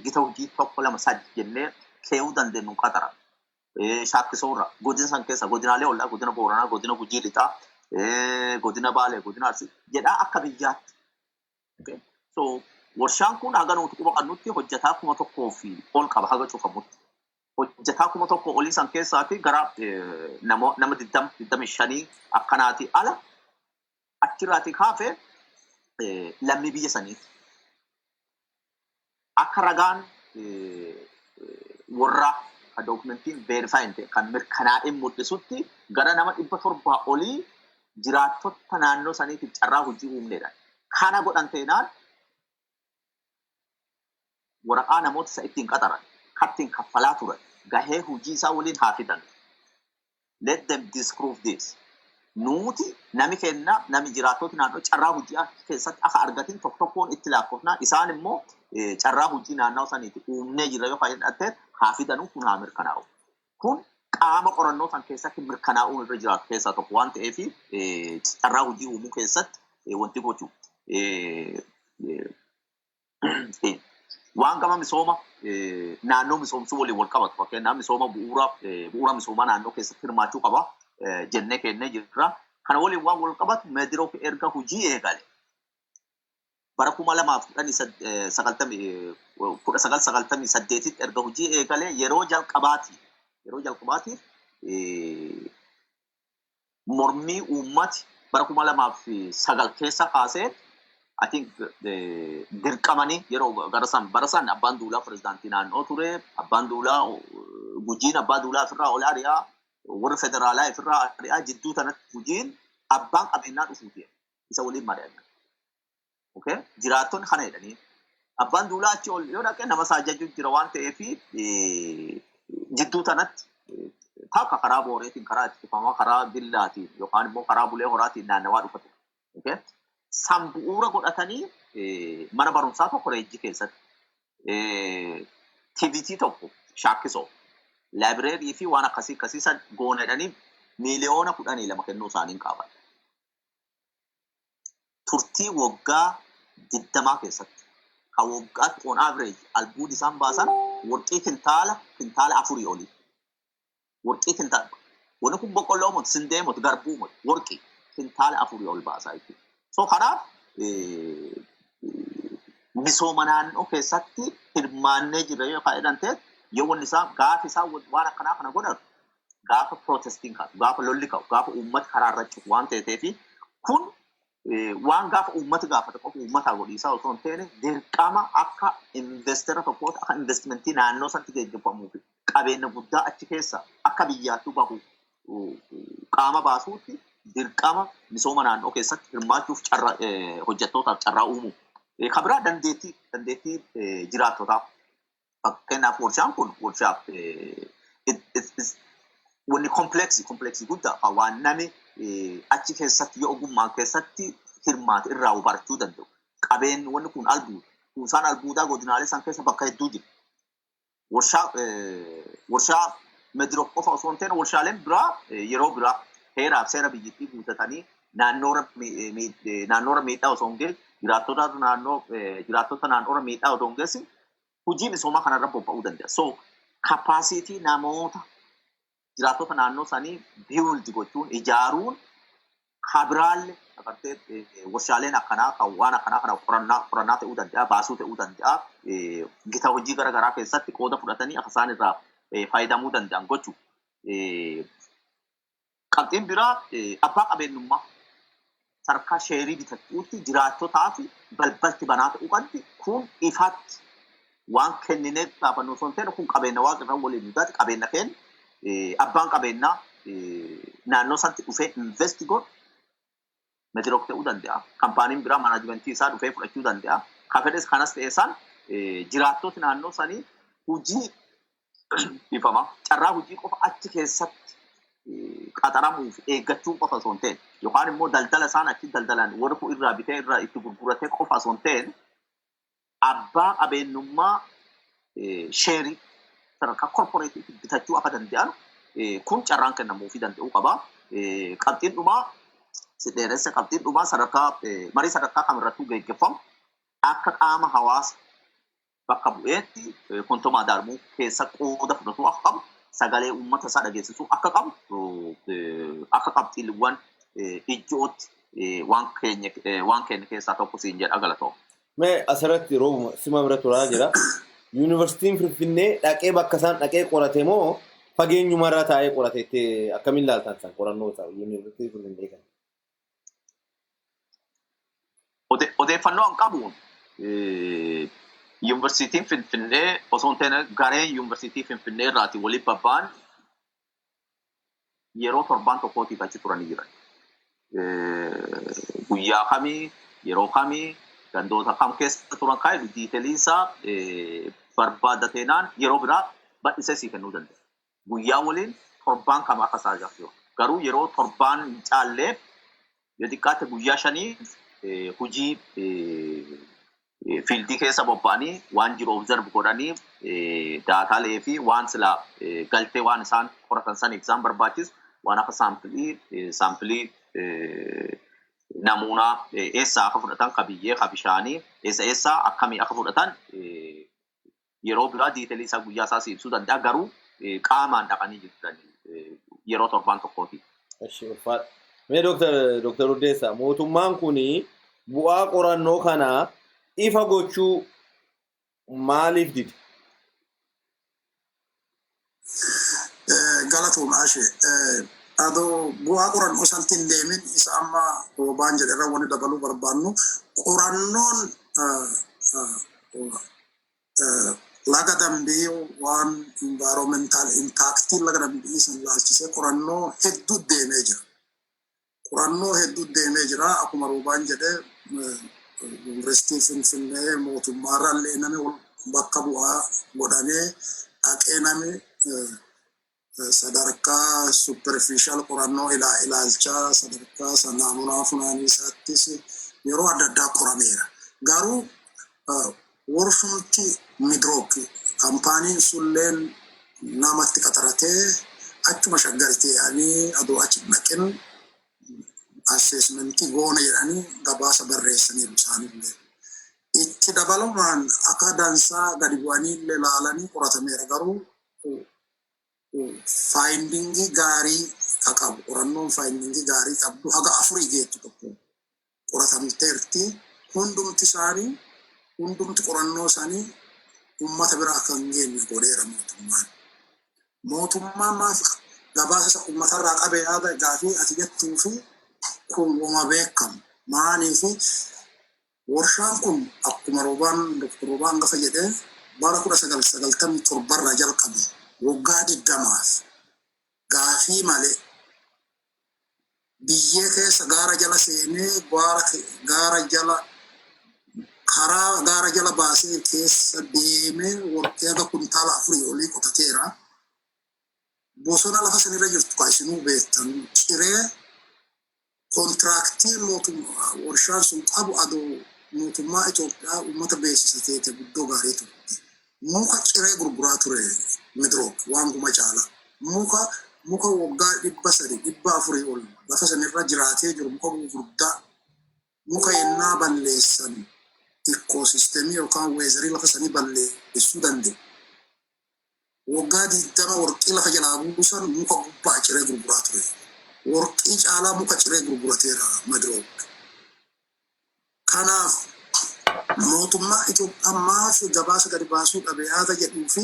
gita hojii 1 2 3 jennee keewuu dandeenyu qatara. Shaakkisoorra godina san keessa godinaalee ollaa godina Booranaa, godina Gujii Lixaa, godina Baalee, godina Arsii jedhaa akka biyyaatti. So warshaan kun haga nuti quba qabnutti hojjetaa 1,000 fi ol qaba haga cufamutti. Hojjetaa 1,000 olii san keessaati gara nama 25 akkanaati ala achirraati kaafee lammii biyya saniiti. Akka ragaan warra dokumentiin verifaayin ta'e kan mirkanaa'ee mul'isutti gara nama 700 olii jiraattota naannoo saniitiif carraa hojii uumneedha. Kana godhan ta'inaan waraqaa namoota isa ittiin qaxaran, kattiin kaffalaa turan, gahee hojii isaa waliin haa fidan. Let them disprove this. Nuti nami kenna nami jiraattota naannoo carraa hojii keessatti akka argatin tokkoon itti lakkoofna. Isaan immoo carraa hojii naannoo saniiti uumnee jira yoo fayyadatte haa fidanuu kun haa mirkanaa'u. Kun qaama qorannoo san keessatti mirkanaa'uun irra jiraatu keessaa tokko waan ta'eef carraa hojii uumuu keessatti wanti gochuu. Waan gama misooma naannoo misoomsuu waliin wal qabatu fakkeenyaaf misooma bu'uura misoomaa naannoo keessatti hirmaachuu qaba jennee kennee jirra. Kana waliin waan wal qabatu meediroo fi erga hojii eegale. Bara 1998 erga hojii eegale yeroo jalqabaatiif mormii uummati bara 2009 keessa kaasee I think dirqamanii yeroo barasan abbaan duulaa pirezidaantii naannoo ture, abbaan duulaa Gujiin abbaa duulaa ofirraa ol ari'aa, warra federaalaa ofirraa ari'aa jidduu tanatti Gujiin abbaan qabeenyaa dhufuuti isa waliin mari'atan. Okay? Jiraattonni kana jedhanii abbaan duulaa achi ol yoo dhaqee nama saajjajuu jira waan ta'eef jidduu tanatti takka karaa booreetiin karaa itti dhufamaa karaa billaatiin yookaan immoo karaa bulee horaatiin naannawaa dhufatu. Okay? San bu'uura godhatanii mana barumsaa tokko Reejjii keessatti TVT tokko Shaakkisoo laabireerii fi waan akkasii san goonedhanii miiliyoona 12 kennuu isaaniin qaban. Turtii waggaa 20 keessatti kan waggaatti on average albuud isaan baasan warqii kintaala 4 olii. Warqii kintaala. Wanni kun boqqolloo moti, sindee moti, garbuu moti, warqii kintaala 4 ol baasaa jechuudha. So kanaaf misooma naannoo keessatti hirmaannee jira yoo jedhan ta'e yoo wanni isaa gaafa isaa waan akkanaa kana godhan gaafa protestiin ka'u, gaafa lolli ka'u, gaafa uummata karaa irra citu waan ta'eef kun waan gaafa uummata gaafate qofa uummataa godhiisaa osoo hin taane dirqama akka investera tokkoota akka investimentii naannoo sanatti gaggeeffamuu fi qabeenya guddaa achi keessa akka biyyaattuu bahu qaama baasuutti dirqama misooma naannoo keessatti hirmaachuuf hojjettootaaf carraa uumuu. Kabiraa dandeettii jiraattotaaf fakkeenyaaf warshaan kun warshaaf wanni kompleksii guddaa waan nami achi keessatti yoo ogummaa keessatti hirmaate irraa barachuu danda'u. Qabeen wanni kun albuuda. Kuusaan albuudaa godinaalee san keessa bakka hedduu jira. Warshaa meediroo qofa osoo hin taane warshaaleen biraa yeroo biraa heeraaf seera biyyattii guutatanii naannoora miidhaa osoo hin geessu jiraattota naannoora miidhaa osoo hin geessu hojii misoomaa kanarra bobba'uu danda'a. So kapaasitii namoota jiraattota naannoo sanii biiwuldi gochuun ijaaruun kabiraalle agartee warshaaleen akkanaa kan waan akkanaa kana qorannaa ta'uu danda'a, baasuu ta'uu danda'a, gita hojii garaagaraa keessatti qooda fudhatanii akka isaan irraa fayyadamuu danda'an gochuu. Qabxiin biraa abbaa qabeenyummaa sarkaa sheerii bitachuutti jiraattotaa fi balbalti banaa ta'uu qabdi kun ifaatti waan kennineef dhaabannoo osoo hin taane kun qabeenya waaqirra waliin dhugaati qabeenya keenya abbaan qabeenyaa naannoo sanatti dhufee investi godhu meediroo ta'uu danda'a. Kaampaaniin biraa maanajimentii isaa dhufee fudhachuu danda'a. Kafedes kanas ta'e isaan jiraattota naannoo sanii hojii ifama carraa hojii qofa achi keessatti qaxaramuuf eeggachuu qofa osoo hin ta'in yookaan immoo daldala isaan achi daldalan warra irraa bitee irraa itti gurguratee qofa osoo hin ta'in abbaa qabeenyummaa sheerii sadarkaa korporeetiitti bitachuu akka danda'an kun carraan kennamuufii danda'uu qaba. Qabxiin dhumaa sidheeressa qabxiin dhumaa sadarkaa marii sadarkaa kamirrattuu gaggeeffamu akka qaama hawaasa bakka bu'eetti kontomaa daarmuu keessa qooda fudhatu akka qabu sagalee uummata isaa dhageessisuu akka qabu akka qabxiiwwan ijootti waan keenya keessaa tokko siin jedha galatoo. Mee asirratti roobuma sima bira turaa jira. Yuunivarsiitiin Finfinnee dhaqee bakka isaan dhaqee qorate moo fageenyumarraa taa'ee qorateetti akkamiin ilaaltan san qorannoo isaa yuunivarsiitii Finfinnee kana? Odeeffannoo an qabu yuunivarsiitiin Finfinnee osoo hin taane gareen yuunivarsiitii Finfinnee irraati waliin babbaan yeroo torbaan tokkootiif achi turanii jiran. Guyyaa kamii yeroo kamii gandoota kam keessa turan kaa'e diiteeliisaa barbaadatenaan yeroo biraa bal'isee sii kennuu danda'a. Guyyaa waliin torbaan kam akka isaa jiraatu garuu yeroo torbaan hin caalleef yoo xiqqaate guyyaa shanii hojii fiildii keessa bobba'anii waan jiru observe godhanii daataalee fi waan sila galtee waan isaan qoratan saniif isaan barbaachisu waan akka saampilii namuunaa eessaa akka fudhatan qabiyyee qabishaanii eessaa akkamii akka fudhatan yeroo biraa diiteelii isaa guyyaa isaa ibsuu danda'a garuu qaamaan dhaqanii jirtan yeroo torbaan tokkooti. Mee Dr Ueessa mootummaan kuni bu'aa qorannoo kanaa ifa gochuu maaliif dide? Galatooma ashee. Adoo bu'aa qorannoo sanatti hin deemin isa amma roobaan jedherra wani dabaluu barbaannu qorannoon Laga Dambii waan environmental impact Laga Dambii san laalchisee qorannoo hedduu deemee jira. Qorannoo hedduu deemee jira akkuma roobaan jedhee yuunivarsiitii Finfinnee mootummaarraallee namni bakka bu'aa godhamee dhaqee namni sadarkaa superficial qorannoo ilaalchaa sadarkaa sanaamunaa funaanii isaattis yeroo adda addaa qorameera. Garuu warshumti midrook kaampaaniin sulleen namatti qaxaratee achuma shaggartee yaanii adoo achi naqin assessmentii goona jedhanii gabaasa barreessaniiru isaanillee. Itti dabalumaan akka dansaa gadi bu'anii illee laalanii qoratameera garuu findingii gaarii qabu qorannoon findingii gaarii qabdu haga 4 geettu tokko qoratamteerti hundumti isaanii hundumti qorannoo isaanii uummata biraa kan geenye godheera mootummaan. Mootummaan maaf gabaasa uummatarraa qabee yaada gaafii ati jettuu fi kun wama beekamu maaliif warshaan kun akkuma Dr Robaan gafa jedhee bara 1997 irraa jalqabe waggaa 20 gaafii malee biyyee keessa gaara jala seenee gaara jala karaa gaara jala baasee keessa deemee warqee aga kuntaala 4 olii qotateera. Bosona lafa sanirra jirtu kan isinuu beektan ciree kontiraaktii mootummaa warshaan sun qabu adoo mootummaa Itoophiyaa uummata beeksisateete guddoo gaarii turte. Muka ciree gurguraa ture midrook waan guma caala. Muka waggaa 300-400 ol lafa sanirra jiraatee jiru muka gurguddaa muka yennaa balleessan ikkoosisteemii yookaan weezarii lafa sanii balleessuu danda'u. Waggaa 20 warqii lafa jalaa buusan muka gubbaa ciree gurguraa ture. Warqii caalaa muka ciree gurgurateera midrook. Kanaaf mootummaa Itoophiyaa maaf gabaasa gadi baasuu dhabe yaada jedhuu fi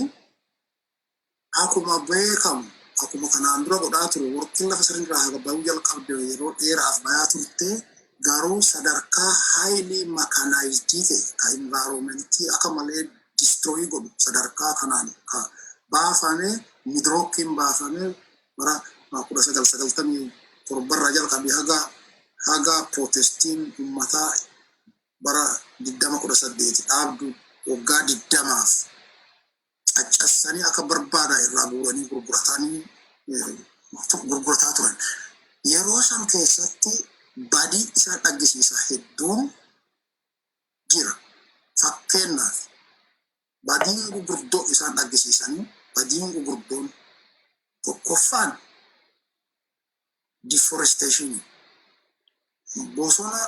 akkuma beekamu akkuma kanaan dura godhaa ture warqii lafa sanirraa haga bahuu jalqabde yeroo dheeraaf bayaa turte garuu sadarkaa highly mechanized ta'e ka environmentii akka malee destroy godhu sadarkaa kanaan ka baafame midrookiin baafame bara 1997 irraa jalqabe haga protestiin uummataa bara 2018 dhaabdu waggaa 20 caccabsanii akka barbaada irraa guuranii gurgurataa turan. Yeroo san keessatti badii isaan dhaggisiisa hedduun jira. Fakkeenyaaf badiin gurguddoo isaan dhaggisiisanii badiin gurguddoon tokkoffaan deforestation. Bosona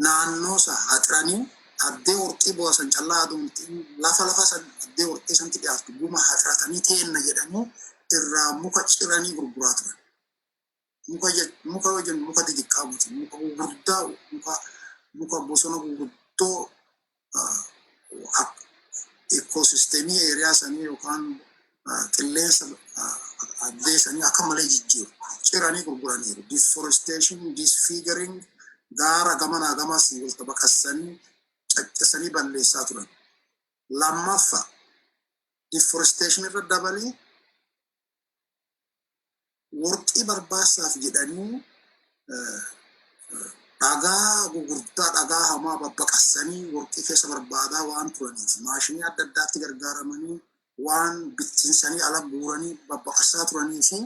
naannoo isaa haxiranii addee warqii boosan callaa aduuntiin lafa san addee warqii santi dhiyaatu guma haxiratanii teenna jedhanii irraa muka ciranii gurguraa turan. Muka wajjin muka xixiqqaa muti muka gurguddaa muka bosona gurguddoo ekosiistemii eeriyaa sanii yookaan qilleensa addee sanii akka malee jijjiiru ciranii gurguraniiru. Deforestation, disfiguring, gaara gamanaa gamas walta baqassanii caccabsanii balleessaa turan. Lammaffaa deforestation irra dabalee warqii barbaasaaf jedhanii dhagaa gurguddaa dhagaa hamaa babbaqassanii warqii keessa barbaadaa waan turaniif maashinii adda addaatti gargaaramanii waan bittinsanii ala guuranii babbaqassaa turanii fi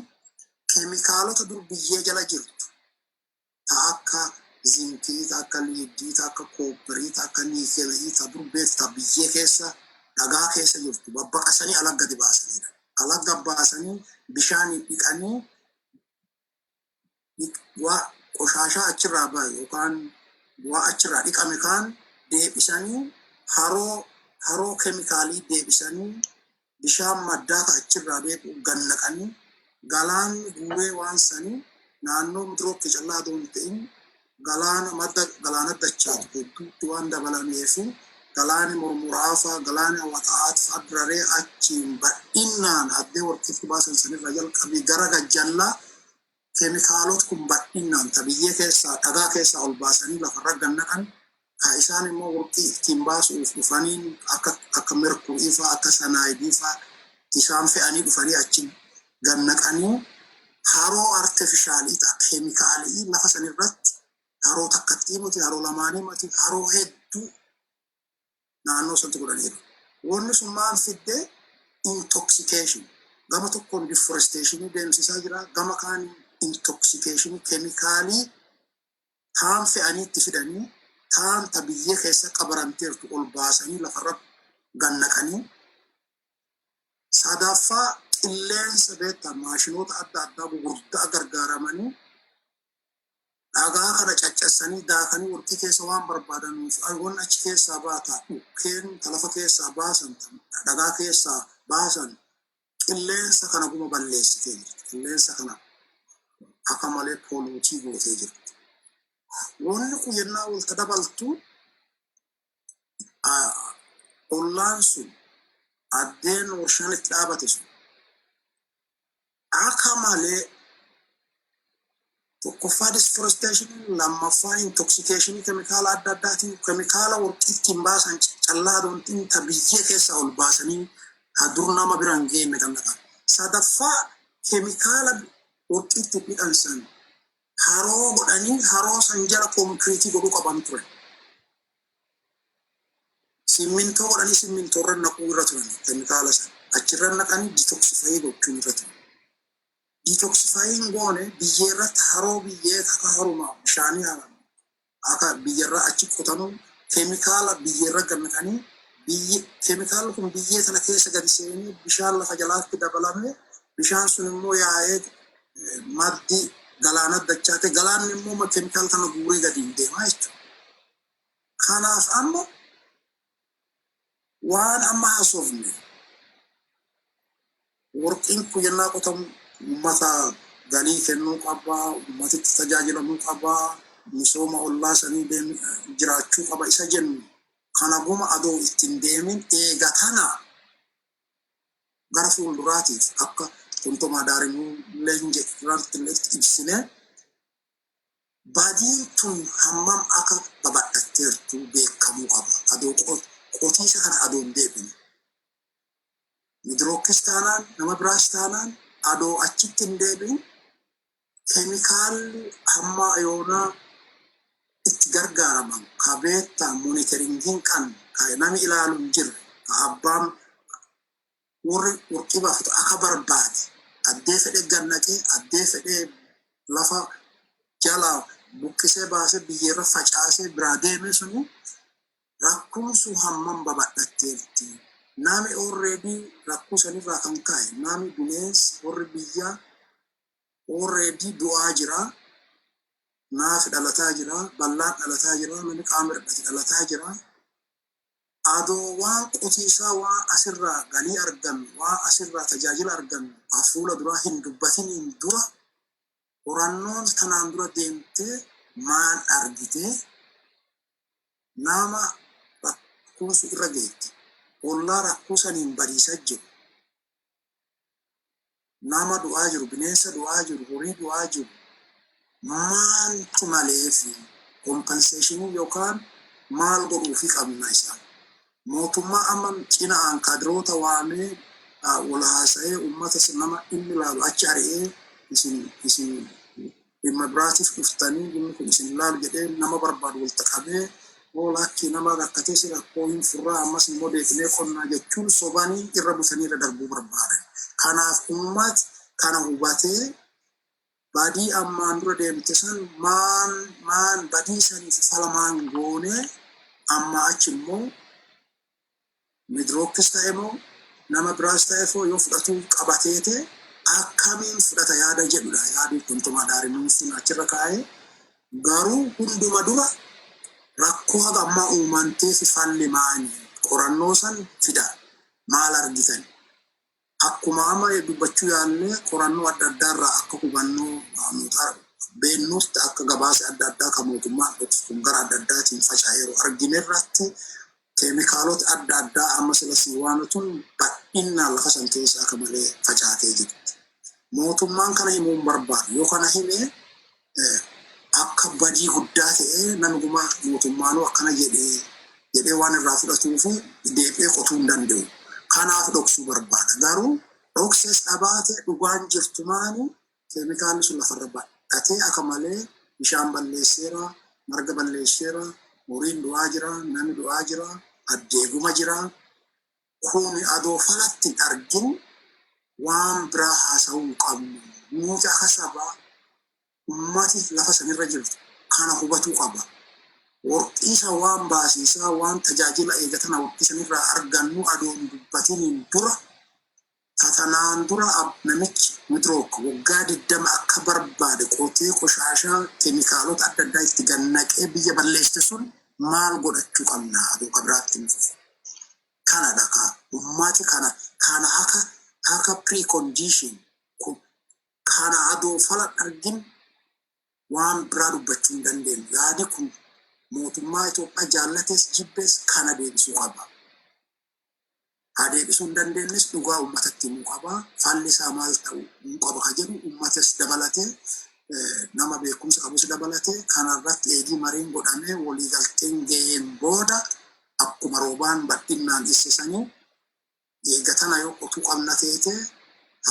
keemikaalota dur biyyee jala jirtu akka zinkii, akka liidii, akka koopperii, akka niikelii, dur beektaa biyyee keessa dhagaa keessa jirtu babbaqasanii ala gadi baasanidha. Ala gadi baasanii bishaaniin dhiqanii waa qoshashaa achirraa bahe yookaan waa achirraa dhiqame kaan deebisanii haroo keemikaalii deebisanii bishaan maddaa ka achirraa beeku gannaqanii galaanni guuree waan sanii naannoo midirootti callaa aduun ta'in galaana dachaatu hedduutti waan dabalameefi galaani murmuraafaa galaani hawwataa'aati fadraree achiin badhinnaan addee warqiitti baasan sanirra jalqabii gara gajjallaa keemikaalota kun badhinnaan biyyee keessaa dhagaa keessaa ol baasanii lafarra gannaqan ka isaan immoo warqii ittiin baasuuf dhufaniin akka merkurii fa'aa akka sanaayidii fa'aa isaan fe'anii dhufanii achiin gannaqanii haroo artifishaalii ta'a keemikaalii lafa sanirratti haroo takkattii miti haroo lamaanii miti haroo hedduu naannoo sanatti godhaniiru. Wanni sun maal fiddee intoxication gama tokkoon deforestation deemsisaa jira gama kaan intoxication keemikaalii taan fe'anii itti fidanii taan ta biyyee keessa qabaranteertu ol baasanii lafarra gannaqanii sadaffaa qilleensa beektaa maashinoota adda addaa gurguddaa gargaaramanii dhagaa kana caccabsanii daakanii warqii keessa waan barbaadanuuf waan achi keessaa baataa dhukkeen lafa keessaa baasan dhagaa keessaa baasan qilleensa kana guma balleessitee jirti. Qilleensa kana akka malee pooluutii gootee jirti. Wanni kun yennaa walta dabaltu ollaan sun addeen warshaan itti dhaabate sun akka malee tokkoffaa deforestation lammaffaa intoxication keemikaala adda addaatiin keemikaala warqii ittiin baasan callaa aduuntiin ta biyyee keessaa ol baasanii dur nama biraan geenne kan dhaqan. Sadaffaa keemikaala warqii itti midhansan haroo godhanii haroo san jala konkiriitii godhuu qaban ture. Simmintoo godhanii simmintoorra naquu irra turan keemikaala san achirra naqanii ditoksifayii gochuun irra turan. Detoxifying goone biyyeerratti haroo biyyee akka haruma bishaanii haran akka biyyerra achi qotamu keemikaala biyyeerra gannaqanii keemikaala kun biyyee sana keessa gadi seenee bishaan lafa jalaatti dabalame bishaan sun immoo yaa'ee maddi galaana dachaate galaanni immoo keemikaala kana guuree gadi deemaa jechuudha. Kanaaf amma waan amma haasofne warqiin kun yennaa qotamu ummata galii kennuu qabaa, ummatitti tajaajilamuu qabaa, misooma ollaa sanii jiraachuu qaba isa jennu kana guma adoo ittiin deemin eegatana gara fuulduraatiif akka kuntumaa daarimuu leenje irratti ibsine baadiin tun hammam akka babal'atteertu beekamuu qaba. Adoo qotiisa kana adoon deebine. Midrookis taanaan nama biraas taanaan adoo achitti hin deebiin keemikaalli hamma yoonaa itti gargaaraman kabeetta monitoringiin kan nami ilaalu jiru abbaan warri urqibaaf akka barbaade addee fedhe gannaqee addee fedhe lafa jala buqqisee baasee biyyeerra facaasee biraa deeme suni rakkoon sun hammam babal'atteerti. Nami already rakkoo sanirraa kan ka'e nami bineensi warri biyyaa already du'aa jira. Naaf dhalataa jira, bal'aan dhalataa jira, namni qaama hir'ate dhalataa jira. Adoo waan qotiisaa waan asirraa galii argannu, waan asirraa tajaajila argannu, fuula duraa hin dubbatiniin dura qorannoon tanaan dura deemtee maal argite nama rakkoon sun irra geetti. Ollaa rakkoo saniin badiisaa jiru. Nama du'aa jiru, bineensa du'aa jiru, horii du'aa jiru. Maaltu malee fi kompenseeshinii yookaan maal godhuufi qabna isaa. Mootummaa amma cinaan kadiroota waamee wal haasa'ee uummata nama inni ilaalu achi ari'ee isin dhimma biraatiif dhuftanii dhimmi kun isin ilaalu jedhee nama barbaadu walitti qabee lakkii nama rakkatee si rakkoo hin furraa ammas immoo deebinee qonnaa jechuun sobanii irra butanii irra darbuu barbaadan. Kanaaf uummati kana hubatee badii ammaan dura deemte san maan badii saniif falamaan goone amma achi immoo midrookis ta'e moo nama biraas ta'e yoo fudhatu qabateete akkamiin fudhata yaada jedhudha. Yaadi kuntumaa daarimuun sun achirra kaa'ee garuu hunduma dura rakkoo haga ammaa uumantee fi falli maanii qorannoo san fida maal argitan. Akkuma amma dubbachuu yaallee qorannoo adda addaarraa akka hubannoo beennuutti akka gabaasa adda addaa kan mootummaan dhoksuun gara adda addaatiin faca'eeru argine irratti keemikaalota adda addaa amma silasii waanatuun bal'inaan lafa san keessa akka malee facaatee jirti. Mootummaan kana himuu hin barbaadu. Yoo kana himee akka badii guddaa ta'ee namuma mootummaanuu akkana jedhee waan irraa fudhatuu fi deebi'ee qotuu hin danda'u. Kanaaf dhoksuu barbaada. Garuu dhoksees dhabaate dhugaan jirtu maani keemikaalli sun lafarra badhatee akka malee bishaan balleesseera, marga balleesseera, horiin du'aa jira, namni du'aa jira, addeeguma jira. Kuni adoo falatti hin argin waan biraa haasa'uu qabnu. Nuti akka sabaa ummati lafa sanirra jirtu kana hubatuu qaba. Warqiisa waan baasiisaa waan tajaajila eegatana warqiisanirraa argannu adoon dubbatiniin dura katanaan dura namichi midrook waggaa 20 akka barbaade qotee qoshaashaa keemikaalota adda addaa itti gannaqee biyya balleesse sun maal godhachuu qabna adoo qabiraatti kana dhaqa ummati kana akka precondition kana adoo fala argin waan biraa dubbachuu hin dandeenyu. Yaadi kun mootummaa Itoophiyaa jaallates jibbees kana deebisuu qaba. Haa deebisuu hin dandeenyes dhugaa uummatatti himuu qaba. Falli isaa maal ta'uu qaba ka jedhu uummatas dabalatee nama beekumsa qabus dabalatee kanarratti eegii mariin godhamee waliigalteen ga'een booda akkuma roobaan bal'inaan ibsisanii eegatana yoo qotuu qabna ta'e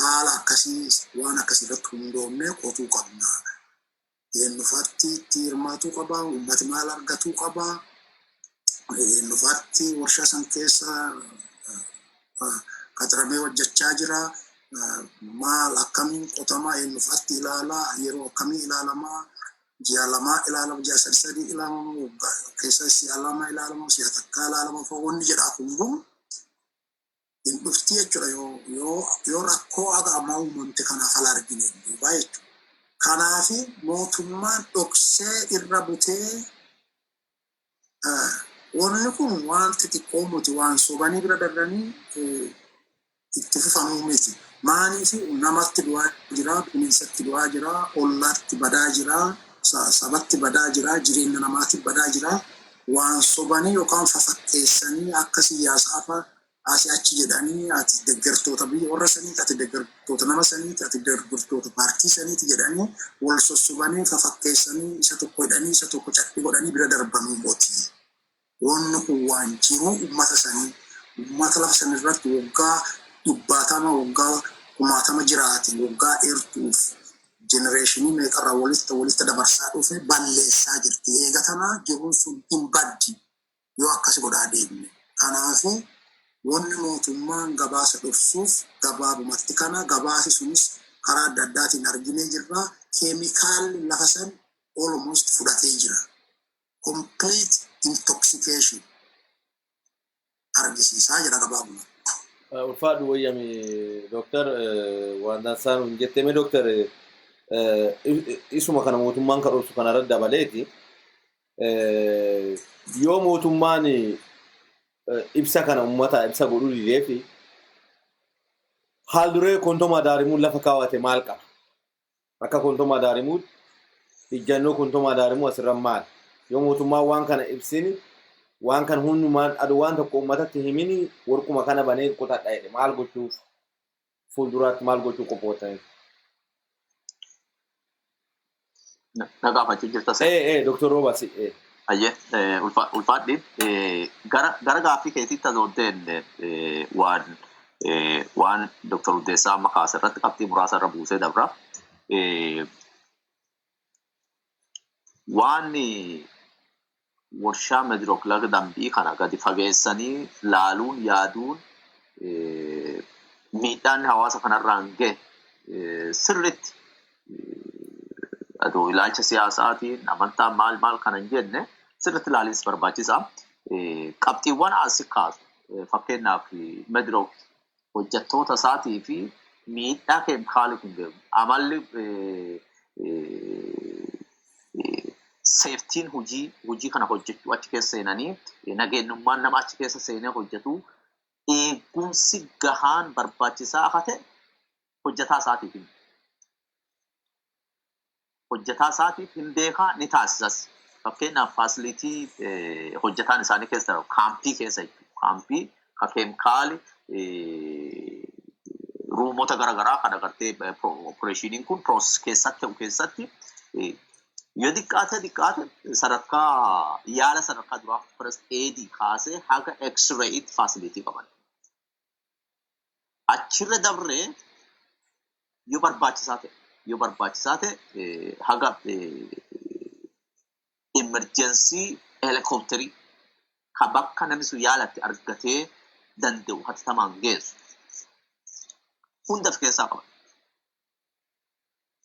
haala akkasii waan akkasirratti hundoomnee qotuu qabna. Eenyufaatti itti hirmaatuu qaba, uummati maal argatuu qaba, eenyufaatti warshaa san keessa qaxaramee hojjechaa jira, maal akkamiin qotamaa eenyufaatti ilaalaa, yeroo akkamii ilaalamaa, ji'a lamaa ilaalama, ji'a sadii ilaalama, keessa si'a lama ilaalama, si'a takkaa ilaalama fa'aa wanni jedhaa kun hin dhufti jechuudha yoo rakkoo aga ammaa uumamte kanaaf ala argine duubaa jechuudha. Kanaaf mootummaan dhoksee irra butee wanni kun waan xixiqqoo miti waan sobanii bira darbanii itti fufamuu miti. Maaniif namatti du'aa jira, bineensatti du'aa jira, ollaatti badaa jira, sabatti badaa jira, jireenya namaatti badaa jira. Waan sobanii yookaan fafakkeessanii akka siyaasaaf asii achi jedhanii ati deeggartoota biyya warra saniiti, ati deeggartoota nama saniiti, ati deeggartoota paartii saniiti jedhanii wal sossobanii fafakkeessanii isa tokko hidhanii isa tokko cadhi godhanii bira darbanuu mooti. Wanni kun waan jiru uummata sanii, uummata lafa sanirratti waggaa 100 waggaa 10 jiraate waggaa dheertuuf jenereeshinii meeqarraa walitti dabarsaa dhufe balleessaa jirti. Eegatanaa jiruun sun hin baddi. yoo akkasi godhaa deemne. Kanaafu wanni mootummaan gabaasa dhufsuuf gabaabumatti kana gabaasi sunis karaa adda addaatiin arginee jirra. Keemikaalli lafa san almost fudhatee jira. Complete intoxication argisiisaa jira gabaabumatti. Ulfaadhu wayyami Dr. Waan saan hunjetteme Dr. Isuma kana mootummaan kadhoosu kana irratti dabaleeti. Yoo mootummaan ibsa kana ummata ibsa godhuu didee fi haal duree kontomaa daarimuun lafa kaawwate maal qaba? Akka kontomaa daarimuun ijjannoo kontomaa daarimu asirra maal? Yoo mootummaan waan kana ibsini waan kan hundumaan adu waan tokko ummatatti himini warquma kana banee qotadha jedhe maal gochuuf fuulduraatti maal gochuu qophoottan? Nagaafachuu jirta Dr. Roba Ayyee ulfaadhi gara gaaffii keetiitti azoonteen waan Dr. Ueessa makaasa irratti qabxii muraasa irra buusee dabra. Waan warshaa Meedirook Laga Dambii kana gadi fageessanii laaluun yaaduun miidhaan hawaasa kanarraan gahe sirriitti adoo ilaalcha siyaasaatiin amantaa maal kana hin jenne sirriitti ilaalinsi barbaachisaa. Qabxiiwwan asii kaasu fakkeenyaaf Meedirook hojjettoota isaatii fi miidhaa keemikaalii kun gahu amalli seeftiin hojii kana hojjechuu achi keessa seenanii nageenyummaan nama achi keessa seenee hojjetu eegumsi gahaan barbaachisaa akka ta'e hojjetaa isaatiif hin beekaa ni taasisas. Fakkeenyaaf faasilitii hojjetaan isaanii keessa kaampii keessa jechuudha. Kaampii ka keemikaali ruumota garaagaraa kan agartee opereeshiniin kun pirooses keessatti ta'u keessatti yoo xiqqaate sadarkaa yaala sadarkaa duraa first aid kaasee haga x-rayit faasilitii qaban. Achirra dabree yoo barbaachisaa ta'e haga emergency helikopterii kan bakka namni sun yaalatti argatee danda'u hatattamaan geessu hunda of keessaa qaban.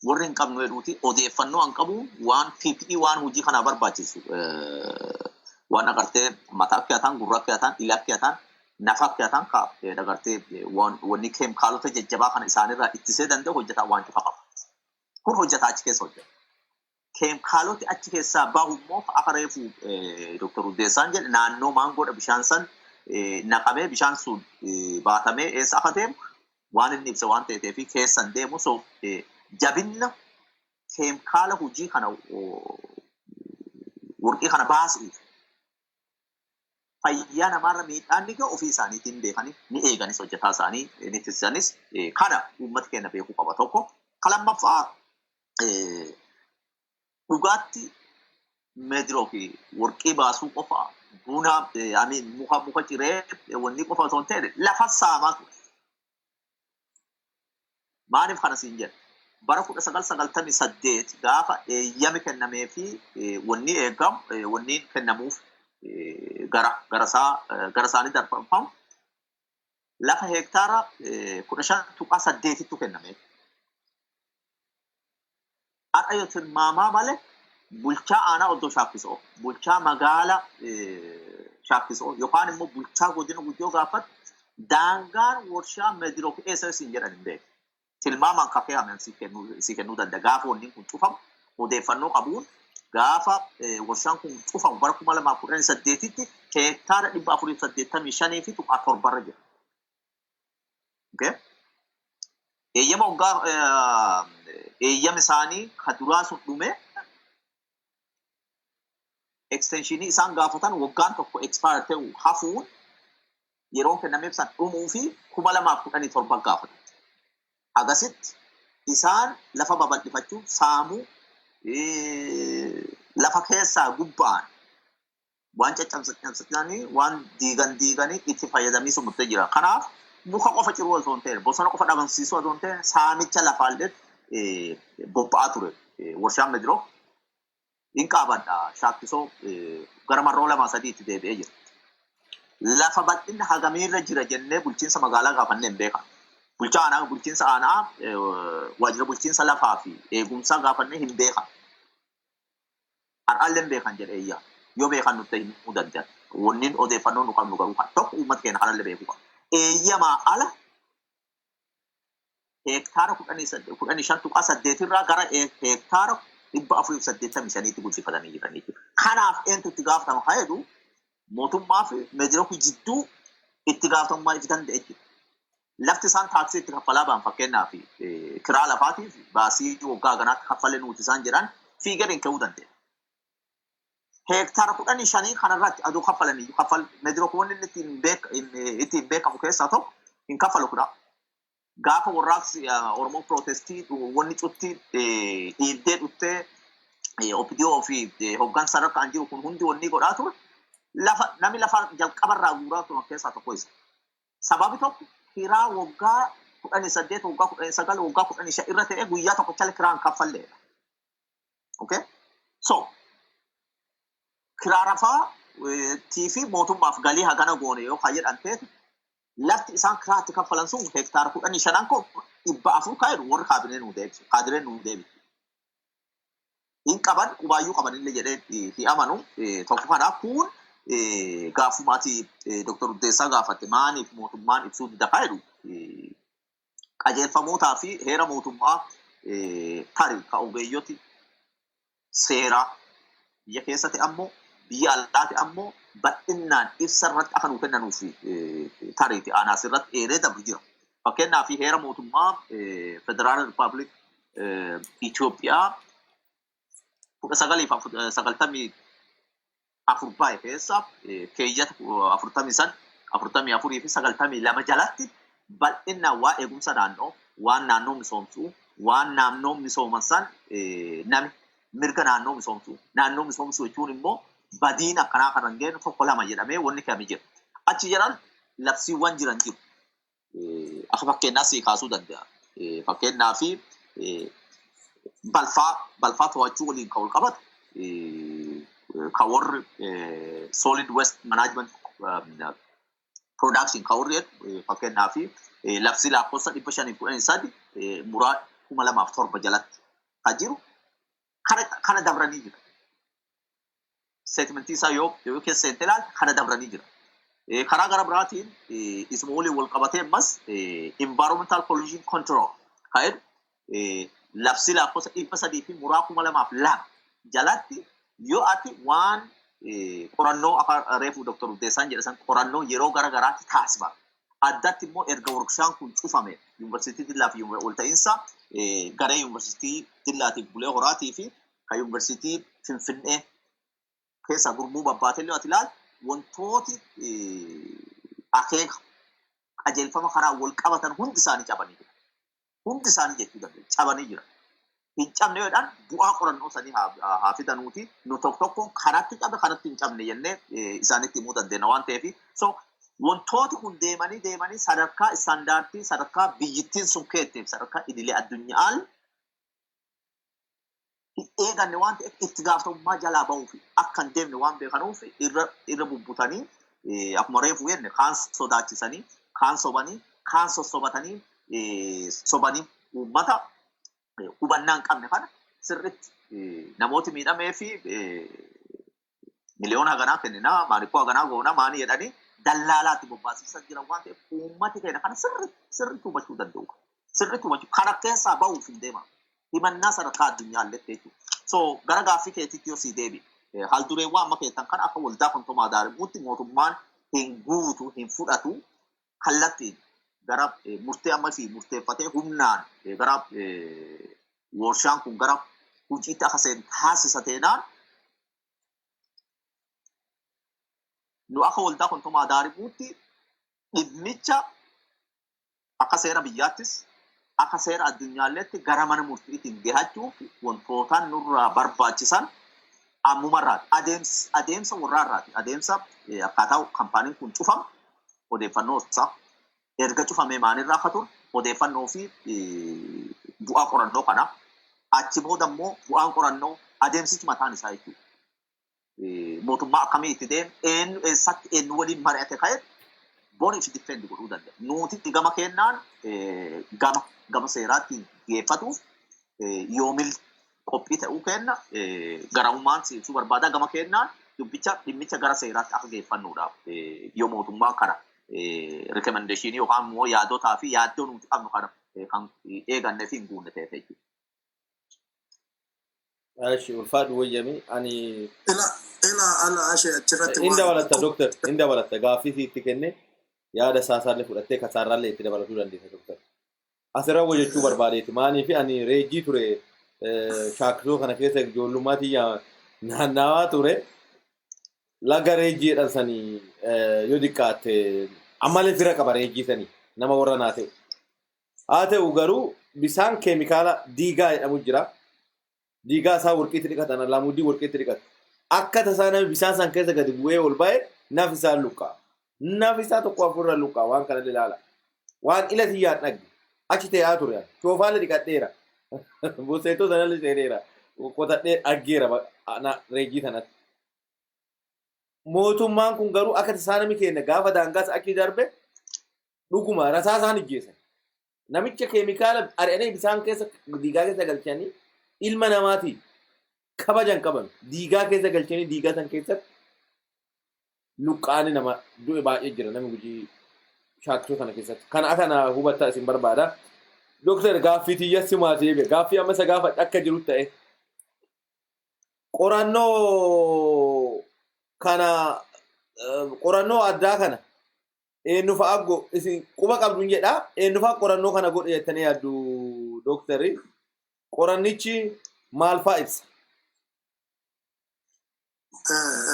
Warri hin qabnu hedduuti odeeffannoo an qabu waan PPE waan hojii kana barbaachisu waan agartee mataa akkaataan gurra akkaataan ila akkaataan nafa akkaataan kaa'ee agartee wanni keemikaalota jajjabaa kana isaanirraa ittisee danda'u hojjetaa waan cufa qaba. Kun hojjetaa achi keessa hojjeta. Keemikaaloti achi keessaa bahu immoo akka reefu Dr. Ueessaan jedhe naannoo maangoodha bishaan san naqamee bishaan sun baatamee eessa akka deemu waan inni ibsa waan ta'eef keessan deemu so jabinna keemikaala hojii kana warqii kana baasuuf fayyaa namaarra miidhaan ni gahu ofii isaaniitiin beekanii ni eeganis hojjetaa isaanii ni tisisanis kana uummata keenya beekuu qaba tokko. Lammaffaa dhugaatti Meedirook warqii baasuu qofa buna muka ciree wanni qofa osoo hin ta'e lafa saamaa ture. Maaliif kana siin jedha? Bara 1998 gaafa eeyyami kennamee fi wanni eegamu wanni kennamuuf gara isaanii darbamu lafa hektaara 15.8 kenname. Har'a yoo tilmaamaa malee bulchaa aanaa oddoo shaakkisoo, bulchaa magaala shaakkisoo yookaan immoo bulchaa godina guddoo gaafatu daangaan warshaa Meedirook eessa siin jedhan hin beeku. Tilmaamaan kakee hamen si kennuu danda'a. Gaafa wanni kun cufamu odeeffannoo qabuun gaafa warshaan kun cufamu bara 2018tti hektaara 485 fi 7 jira. Okay? Eeyyama isaanii ka duraa sun dhume extensionii isaan gaafatan waggaan tokko expire ta'u hafuun yeroon kennameef san dhumuu fi 2017 gaafatan. Agasitti isaan lafa babal'ifachuu saamuu lafa keessaa gubbaan waan caccabsanii waan diiganii itti fayyadamii sumuttee jira. Kanaaf muka qofa ciruu osoo hin ta'e bosona qofa dhabamsiisuu osoo hin ta'e saamicha lafaallee bobba'aa ture. Warshaan Meedirook hin qaabadha shaakkisoo gara marroo 2-3 itti deebi'ee jira. lafa bal'inna hagameerra jira jennee bulchiinsa magaalaa gaafannee hin beekan. Bulchiinsa aanaa waajjira bulchiinsa lafaa fi eegumsaa gaafannee hin beekan. Har'aallee hin beekan jedheeyyaa. Yoo beekan nutti himuu danda'a. Wanni odeeffannoo nu qabnu garuu kan tokko uummata keenya kanallee beekuu qaba. Eeyyamaa ala hektaara 15.8 irraa gara hektaara 485tti guddifamanii jiranii jechuudha. Kanaaf eentu itti gaafatama haa jedhu mootummaa fi meedirookii jidduu itti gaafatamummaa itti danda'e jechuudha. Lafti isaan taaksii itti kaffalaa ba'an fakkeenyaaf kiraa lafaatiif baasii waggaa ganaatti kaffalee nuti isaan jedhan fiigee hin ka'uu dandeenya. Hektaara 15 kanarratti aduu kaffalanii meedirookii wanni ittiin beekamu keessaa tokko hin kaffalu kudha. Gaafa warraaqsi Oromoo Pirootestii wanni cutti dhiibbee dhuftee OPDO fi hoggansa sadarkaan jiru kun hundi wanni godhaa ture namni lafa jalqabarraa guuraa ture keessaa tokko isa. Sababi tokko kiraa waggaa 18 waggaa 19 waggaa 15 irra ta'e guyyaa tokkocha kiraan kaffalleedha. Okay? So kiraa rafaa tiifi mootummaaf galii hagana goone yoo kan jedhan ta'e lafti isaan kiraatti kaffalan sun hektaara 15 ko 400 kaa'eeru warra kaabinee nuu deebisu. Kaadireen nuu deebisu. Hin qaban qubaayyuu qaban illee jedhee fi amanu tokko kanaaf kun gaafumaati Dr Ueessaa gaafatte maaniif mootummaan ibsuu dida kaa'eeru qajeelfamootaa fi heera mootummaa tarii ka ogeeyyooti seeraa biyya keessatti ammoo biyya alaatti ammoo bal'inaan ibsa irratti akka nuu kennanuuf tariiti aanaas irratti dheeree dabru jira. Fakkeenyaaf heera mootummaa Federaal Rippaabilik Itoophiyaa 1994 baay'ee keessa keeyyata 44 fi 92 jalatti bal'inaan waa eegumsa naannoo, waan naannoo misoomsuu, waan naannoo misooman nami mirga naannoo misoomsuu jechuun immoo badiin akkanaa kan rangeenu tokko lama jedhamee wanni kami jira. Achi jiran labsiiwwan jiran jiru. Akka fakkeenyaaf si kaasuu danda'a. Fakkeenyaaf balfaa to'achuu waliin kan wal qabatu kan warri solid waste management production kan warri fakkeenyaaf labsii lakkoofsa 513 muraa 2007 jalatti kan jiru kana dabranii jira. Statementii isaa yoo keessa seente ilaalte kana dabranii jira. Karaa gara biraatiin isuma waliin wal qabatee ammas environmental pollution control kan jedhu labsii lakkoofsa 300 fi muraa 2002 jalatti yoo ati waan qorannoo akka reefu Dr Ueessaan jedhan qorannoo yeroo gara garaatti taasifamu. Addatti immoo erga workshaan kun cufame yuunivarsiitii Dillaa fi walta'iinsa garee yuunivarsiitii Dillaatiif Bulee Horaatii fi kan yuunivarsiitii Finfinnee keessa gurmuu babbaatellee ati ilaal wantooti akeeka qajeelfama karaa wal qabatan hundi isaanii cabanii jira. Hundi isaanii jechuu dandeenya cabanii jira. Hin cabne yoodhaan bu'aa qorannoo sanii haa fidanuuti nu tokko kanatti cabe kanatti hin cabne jennee isaanitti himuu dandeenya waan ta'eef so wantooti kun deemanii sadarkaa istaandaardii sadarkaa biyyittiin sun keetteef sadarkaa idilee addunyaan eeganne waan ta'eef itti gaafatamummaa jalaa bahuuf akka hin deemne waan beekanuuf irra bubbutanii akkuma reefu jenne kaan sodaachisanii kaan sobanii kaan sossobatanii sobanii uummata hubannaa hin qabne kana sirriitti namooti miidhamee fi miliyoona haganaa kenninaa maaliifuu haganaa goonaa maanii jedhanii dallaalaatti bobbaasisan jiran waan ta'eef uummati keenya kana sirriitti hubachuu danda'u. Sirriitti hubachuu kana keessaa bahuuf hin deema. Himannaa sadarkaa addunyaallee jechuudha. So gara gaaffii keetiitti yoo sii deebi haaldureewwan amma keessan kan akka waldaa kontomaa daarimuutti mootummaan hin guutu hin fudhatu kallattiin gara murtee amma fi murteeffatee humnaan gara warshaan kun gara hojiitti akka seen taasisateenaan nu akka waldaa kontomaa daarimuutti dhimmicha akka seera biyyaattis akka seera addunyaalleetti gara mana murtiitiin gahachuuf wantootaan nurraa barbaachisan ammumarraati. Adeemsa warraarraati. Adeemsa akkaataa kaampaaniin kun cufamu odeeffannoo isaa erga cufamee maalirraa akka ture odeeffannoo fi bu'aa qorannoo kana achi booda immoo bu'aan qorannoo adeemsichi mataan isaa jechuudha. mootummaa akkamii itti deemu eenyu eessatti eenyu waliin mari'ate ka'e boriif diffeendi godhuu danda'a. Nuti gama kennaan gama seeraatti geeffatuuf yoomil qophii ta'uu kenna garamummaan siibsuu barbaada gama kennaan dhimmicha gara seeraatti akka geeffannuudhaaf yoo mootummaa kana rekommendeeshinii yookaan immoo yaadotaa fi yaaddoo nuti qabnu kana kan eegannee fi hin guunne ta'e jechuudha. Ashi ulfaadhu wayyami ani ala ashe achirratti inda walatta doctor inda walatta gaaffii itti kenne yaada saasaalee fudhattee kasaarraallee itti dabalatuu dandeessa doctor. Asirra wajjechuu barbaadeeti maanii fi ani reejii ture shaakkisoo kana keessa ijoollummaatti naannawaa ture laga reejiidhaan sanii yoo diqqaatte ammalee fira qaba reejii sanii nama warra naa ta'u. Haa ta'u garuu bisaan keemikaala diigaa jedhamu jira. Diigaa isaa warqiitti dhiqatan alaamuddii warqiitti dhiqatu. Akka tasaa namni bisaan san keessa gadi bu'ee ol ba'e naf isaa luqqaa. Naf isaa tokko afurra luqqaa waan kana ilaala. Waan ila siyyaan dhagge. Achi ta'aa ture. Shoofaalee dhiqadheera. Buseetoo sanallee seeneera. Qotadhee dhaggeera reejii sanatti. Mootummaan kun garuu akka tasaa namni kenna gaafa daangaas akki darbe dhuguma rasaa isaan ijjeessan. Namicha keemikaala ari'anii bisaan keessa diigaa keessa galchanii ilma namaati kabajan qaban diigaa keessa galchanii diigaa san keessatti luqqaani nama du'e baay'ee jira namni gujii shaakkisoo kana keessatti. Kana kana hubattaa isin barbaada. Doktor gaaffii tiyyassi maatee beeka. Gaaffii amma isa gaafa akka jiru ta'e qorannoo addaa kana eenyu fa'a isin quba qabduun jedha eenyu fa'a qorannoo kana godhe jettanii yaaddu doktorri. Qorannichi maal fa'a ibsa?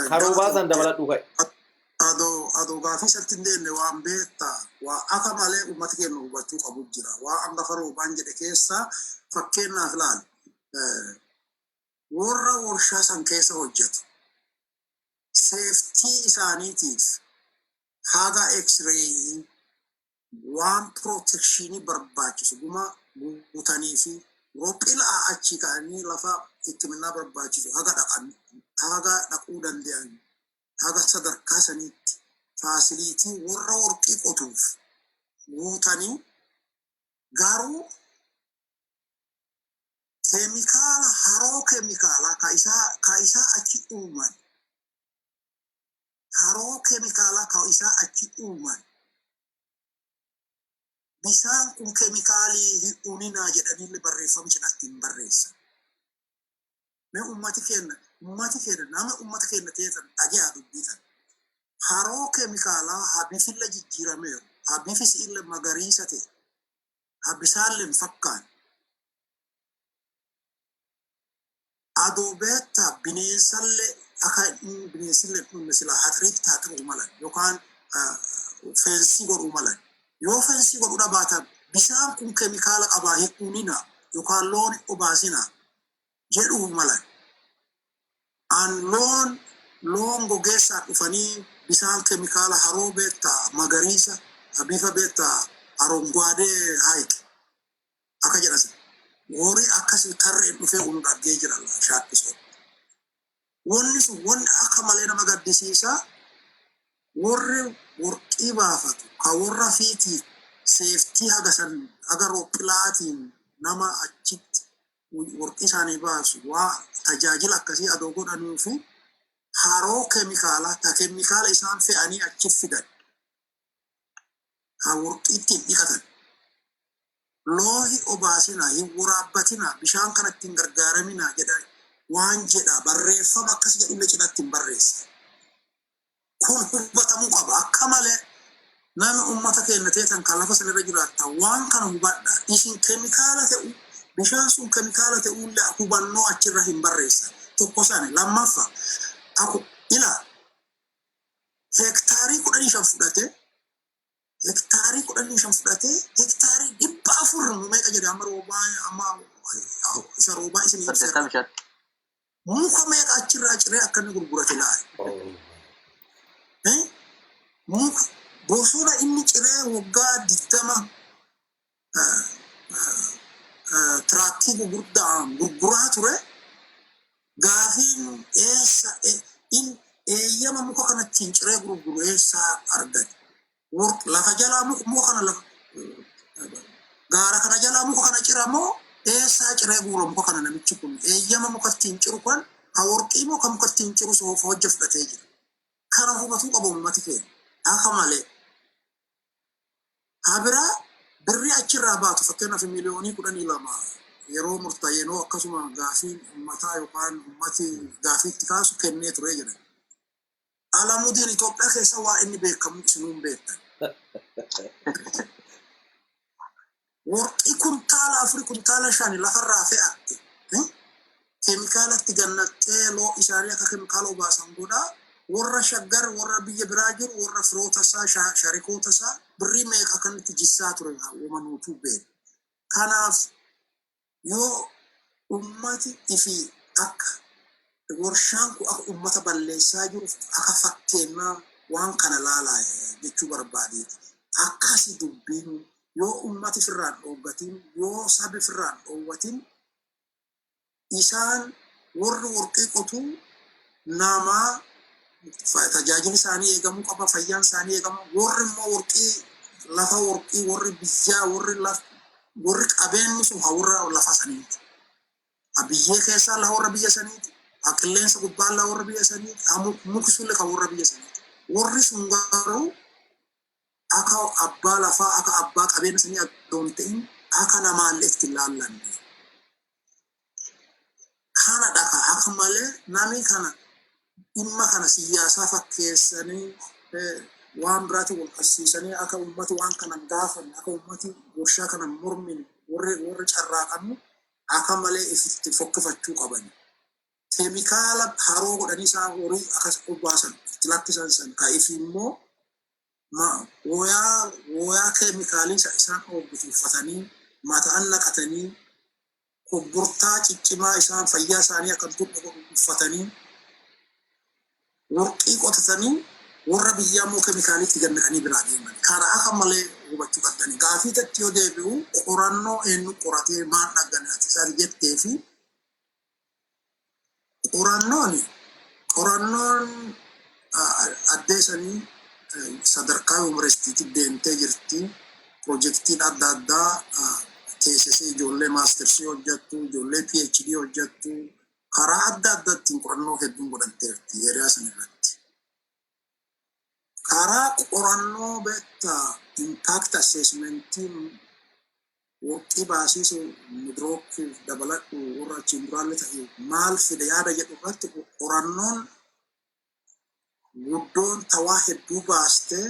Karoo baasan dabaladhu ka'e. Adoo gaaffii isatti hin deemne waan beektaa waa akka malee uummata keenya hubachuu qabu jira. Waa amma Roobaan jedhe keessa fakkeenyaaf ilaali. Warra warshaa san keessa hojjetu seeftii isaaniitiif haga X-ray waan protekshinii barbaachisu guma guutanii fi rophila achi ka'anii lafa hikimnaa barbaachisu haga dhaquu danda'an haga sadarkaa saniitti faasiliitii warra warqii qotuuf guutanii garuu keemikaala haroo keemikaalaa ka isaa achi uuman haroo keemikaalaa ka isaa achi uuman bisaan kun keemikaalii hin uuninaa jedhaniillee barreeffama cidhatti hin barreessan. Mee ummati keenya nama ummata keenya teessan dhagee dubbitan. Haroo keemikaalaa habifilla jijjiirameeru habifis illee magariisa ta'e habisaallee hin fakkaan. Adoo beektaa bineensallee akka bineensillee dhumne silaa haxiriitti haxiruu malan yookaan feensii godhuu malan. Yoo feensii godhudha baatan bisaan kun keemikaala qabaa hin uuninaa yookaan loon obaasina jedhuu malan. An loon gogeessaa dhufanii bisaan keemikaala haroo beektaa magariisa bifa beektaa arongaadee haayik akka jedhasan. Warri akkasii tarreen dhufee unu dhaggee jira shaakkisoo. Wanni sun wanta akka malee nama gaddisiisaa. Warri warqii baafatu ka warra fiitii seeftii haga rophilaatiin nama achitti warqii isaanii baasu waa tajaajila akkasii adoo godhanuu fi haroo keemikaalaa ta keemikaala isaan fe'anii achi fidan ha warqiitti hin dhiqatan. Loohi obaasinaa hin waraabbatinaa bishaan kanatti hin gargaaraminaa jedhan waan jedha barreeffama akkas jedhullee cidhatti hin barreessa. Kun hubatamuu qaba akka malee nama ummata keenya teessan kan lafa sanarra jiraatan waan kana hubadha. Isin keemikaala ta'u bishaan sun keemikaala ta'ullee hubannoo achirra hin barreessa. Tokko sana lammaffaa aku ila hektaarii 15 fudhatee hektaarii 15 fudhatee hektaarii 400 meeqa jedha amma roobaa isin ibsa. Muka meeqa achirraa ciree akka inni gurgurate laala. Muka bosona inni ciree waggaa 20 tiraakii gurguraa ture gaafiin eeyyama muka kanatti ciree gurguru eessaa argate? Lafa jalaa muka kana lafa gaara kana jalaa muka kana ciramoo eessaa ciree gurguru muka kana namichi kun eeyyama mukatti ciru kan ka warqii moo ka mukatti ciru soofa hojja fudhatee jira. Kana hubatu qabu uummati keenya. Akka malee habiraa birrii achirraa baatu fakkeenyaaf miliyoonii 12 yeroo murtaa'eenoo akkasuma gaafii uummataa yookaan uummati gaafiitti kaasu kennee ture jedhan. Alamuudiin Itoophiyaa keessa waa inni beekamu isinuun beektan. Warqii kuntaala 4 kuntaala 5 lafarraa fe'atte. Keemikaalatti gannattee loo isaanii akka keemikaala obaasan godhaa. Warra shaggar warra biyya biraa jiru warra firoota isaa sharikoota isaa birrii meeqa kanatti jissaa ture uumanuutu beeku. Kanaaf yoo ummati ifi akka warshaan kun akka ummata balleessaa jiru akka fakkeenyaa waan kana laalaa jechuu barbaadeeti. Akkasi dubbiin yoo ummati firraan dhoowwatiin yoo sabi firraan dhoowwatiin isaan warri warqii qotu namaa tajaajilli isaanii eegamuu qaba, fayyaan isaanii eegamu. Warri immoo warqii lafa warqii warri biyyaa warri qabeenyi sun warra lafa saniiti. Biyyee keessaa lafa warra biyya saniiti. Qilleensa gubbaan lafa warra biyya saniiti. Muki sullee kan warra biyya saniiti. Warri sun garuu akka abbaa lafaa akka abbaa qabeenya sanii addoon ta'in akka namaallee itti ilaallanne. Kana dhaqa akka malee namni kana dhimma kana siyaasaa fakkeessanii waan biraatti wal qabsiisanii akka uummati waan kana gaafan akka uummati warshaa kana mormin warri carraaqanu akka malee ifitti fokkifachuu qaban. Keemikaala haroo godhanii isaa horii akkas obaasan itti lakkisan san ka'eef immoo woyaa keemikaalii isaan oobbitu uffatanii mataan naqatanii kubburtaa ciccimaa isaan fayyaa isaanii akka turre uffatanii warqii qotatanii warra biyyaa immoo keemikaaliitti gannaqanii biraa deeman. Kana akka malee hubachuu qabdanii. Gaafiitatti yoo deebi'u qorannoo eenyu qoratee maal dhagganatti isaan jettee fi qorannoon addeessanii sadarkaa yuunivarsiitiitti deemtee jirti. Piroojeektiin adda addaa teessisee ijoollee maastersii hojjettu, ijoollee PhD hojjettu. Karaa adda addaattiin qorannoo hedduun godhanteerti hiriyaa san irratti. Karaa qorannoo beektaa impact assessmentiin warqii baasisu midrooki dabaladhu warra achiin duraallee ta'e maal fide yaada jedhu irratti qorannoon guddoon tawaa hedduu baastee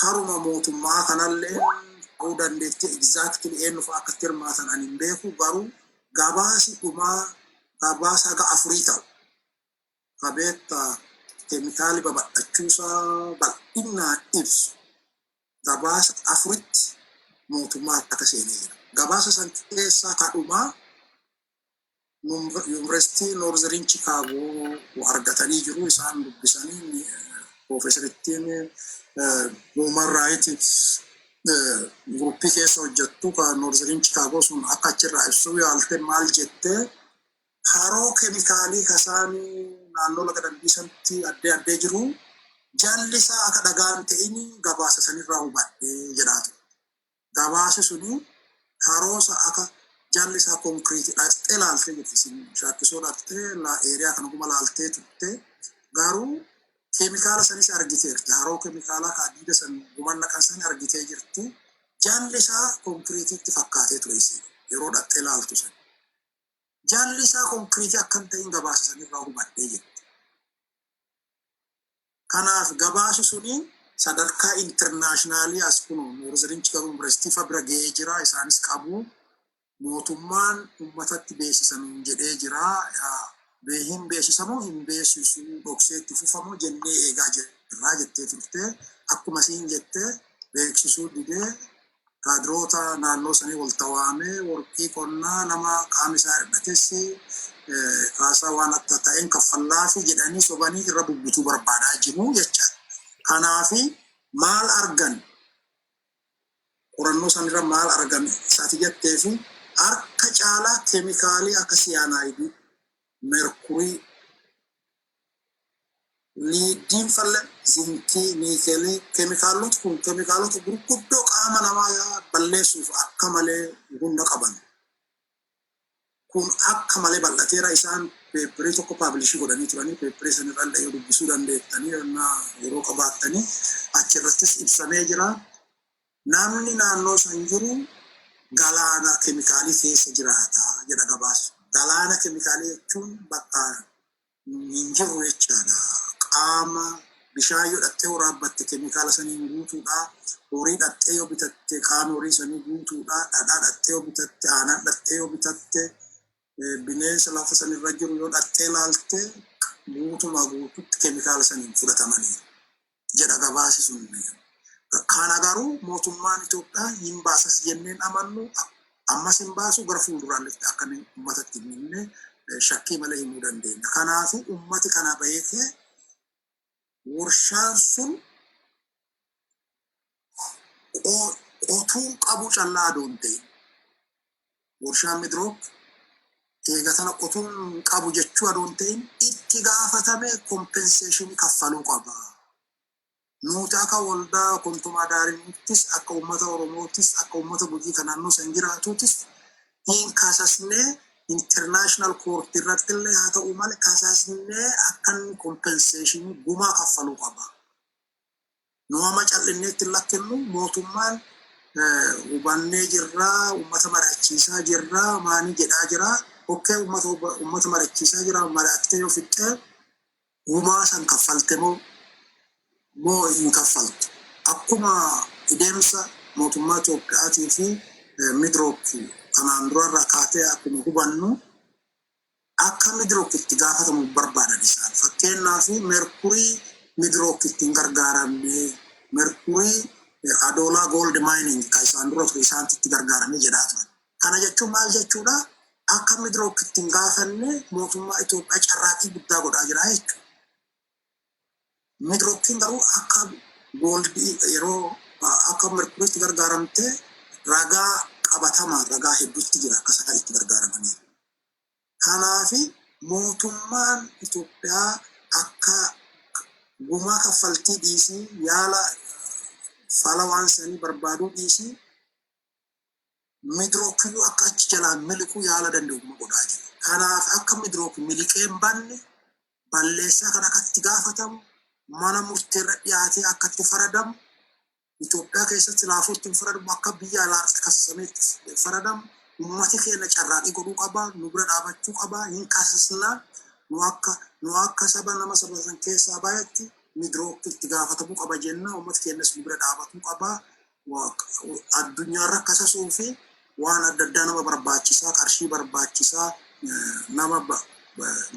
karuma mootummaa kanallee ta'uu dandeetti exactly eenyu fa'a akkatti hirmaatan ani hin beeku garuu gabaasi dhumaa gabaasa aga 4 ta'u. Qabeetta keemikaali babal'achuusaa bal'inaan ibsu gabaasa 4tti mootummaa akka seenee jira. Gabaasa san keessaa kadhumaa yuunivarsiitii Noorzerin Chikaagoo argatanii jiru isaan dubbisanii Piroofeesarittiin Human Rights gruppii keessa hojjettu kan Noorzerin Chikaagoo sun akka achirraa ibsuu yaalte maal jettee haroo keemikaalii kasaanii naannoo laga dambii sanatti addee jiru jallisaa akka dhagaan ta'in gabaasa sanirraa hubadhee jedhaatu. Gabaasi suni haroosa akka jallisaa konkiriitii dhaqxee laaltee jirti shaakkisoo dhaqxee eeriyaa kana kuma laaltee turte garuu keemikaala sanis argiteerti. Haroo keemikaalaa kaadiida san guman naqan san argitee jirti. Jallisaa konkiriitiitti fakkaatee ture yeroo dhaqxee laaltu san. Jallisaa konkiriitii akkan ta'in gabaasa sanirraa hubadhee jirti. Kanaaf gabaasi suni sadarkaa intarnaashinaali as kun Noorzerin Chikaagoo Yuunivarsiitii fabira ga'ee jira isaanis qabu mootummaan uummatatti beeksisan jedhee jira hin beeksisamoo hin beeksisu dhokseetti fufamoo jennee eegaa jirra jettee turte akkuma siin jettee beeksisuu didee kaadiroota naannoo sanii wal tawaamee warqii qonnaa nama qaama isaa hir'atessi kaasaa waan akka ta'een kaffallaafi jedhanii sobanii irra bubbituu barbaadaa jiru jecha. Kanaafi maal argan qorannoo sanirra maal argan isaati jettee fi harka caalaa keemikaalii akka siyaanaayidii merkurii liidiin falle zinkii niikeelii keemikaalota gurguddoo qaama namaa balleessuuf akka malee hunda qaban. Kun akka malee bal'ateera isaan peepparii tokko paablishii godhanii turanii peepparii sanirra illee yoo dubbisuu dandeettanii yeroo qabaattanii achirrattis ibsamee jira. Namni naannoo san jiru galaana keemikaalii keessa jiraata jedha gabaasa. Galaana keemikaalii jechuun bakka hin jiru jechaadha. Qaama bishaan yoo dhattee waraabbatte keemikaala saniin guutuudha. Horii dhattee yoo bitatte qaama horii sanii guutuudha. Dhadhaa dhattee yoo bitatte aannan dhattee yoo bitatte bineensa lafa sanirra jiru yoo dhattee ilaalte guutumaa guututti keemikaala saniin fudhatamanii jedha gabaasi sun. Kana garuu mootummaan Itoophiyaa hin baasas jenneen amannu ammas hin baasu gara fuulduraatti akka uummatatti himne shakkii malee himuu dandeenya. Kanaaf uummati kana beekee warshaan sun qotuu qabu callaa adoon ta'e warshaan midrook eegatana qotuun qabu jechuu adoon ta'in itti gaafatame kompenseeshinii kaffaluu qaba. Nuti akka waldaa kontumaa daariittis akka uummata Oromoottis akka uummata Gujii kan naannoo san jiraatuutis hin kaasasnee international court irratti illee haa ta'u malee kaasasnee akka kompenseeshinii gumaa kaffaluu qaba. Nu amma callinneetti lakkinnu mootummaan hubannee jirraa uummata mari'achiisaa jirraa maanii jedhaa jiraa. Okkee uummata mari'achiisaa jira mari'attee yoo fixxee gumaa san kaffalte moo hin kaffaltu. Akkuma deemsa mootummaa Itoophiyaatii fi midrook kanaan durarraa kaatee akkuma hubannu akka midrook itti gaafatamu barbaadan isaan. Fakkeenyaaf merkurii midrook ittiin gargaaramne merkurii adoolaa gold mining kan isaan dura ture isaanitti itti gargaaramee jedhaa turan. Kana jechuun maal jechuudha? Akka midrook ittiin gaafanne mootummaa Itoophiyaa carraaqqii guddaa godhaa jira jechuudha. Midrookiin garuu akka gooldii yeroo akka merkuriitti gargaaramte ragaa qabatamaa ragaa hedduutti jira akka isaa itti gargaaramanii. Kanaaf mootummaan Itoophiyaa akka gumaa kaffaltii dhiisii yaala fala waan sanii barbaaduu dhiisii midrookiyyuu akka achi jalaan miliquu yaala danda'u godhaa jira. Kanaaf akka midrook miliqee hin banne balleessaa kan akka itti gaafatamu mana murteerra dhiyaatee akka itti faradamu Itoophiyaa keessatti laafuu ittiin faradamu akka biyya alaatti kasasameetti faradamu uummati keenya carraaqii godhuu qaba nu bira dhaabachuu qaba hin kaasasnaa nu akka saba nama saba san keessaa baay'atti midrook itti gaafatamuu qaba jenna uummati keenyas nu bira dhaabatuu qaba addunyaarra akkasasuu fi waan adda addaa nama barbaachisaa qarshii barbaachisaa nama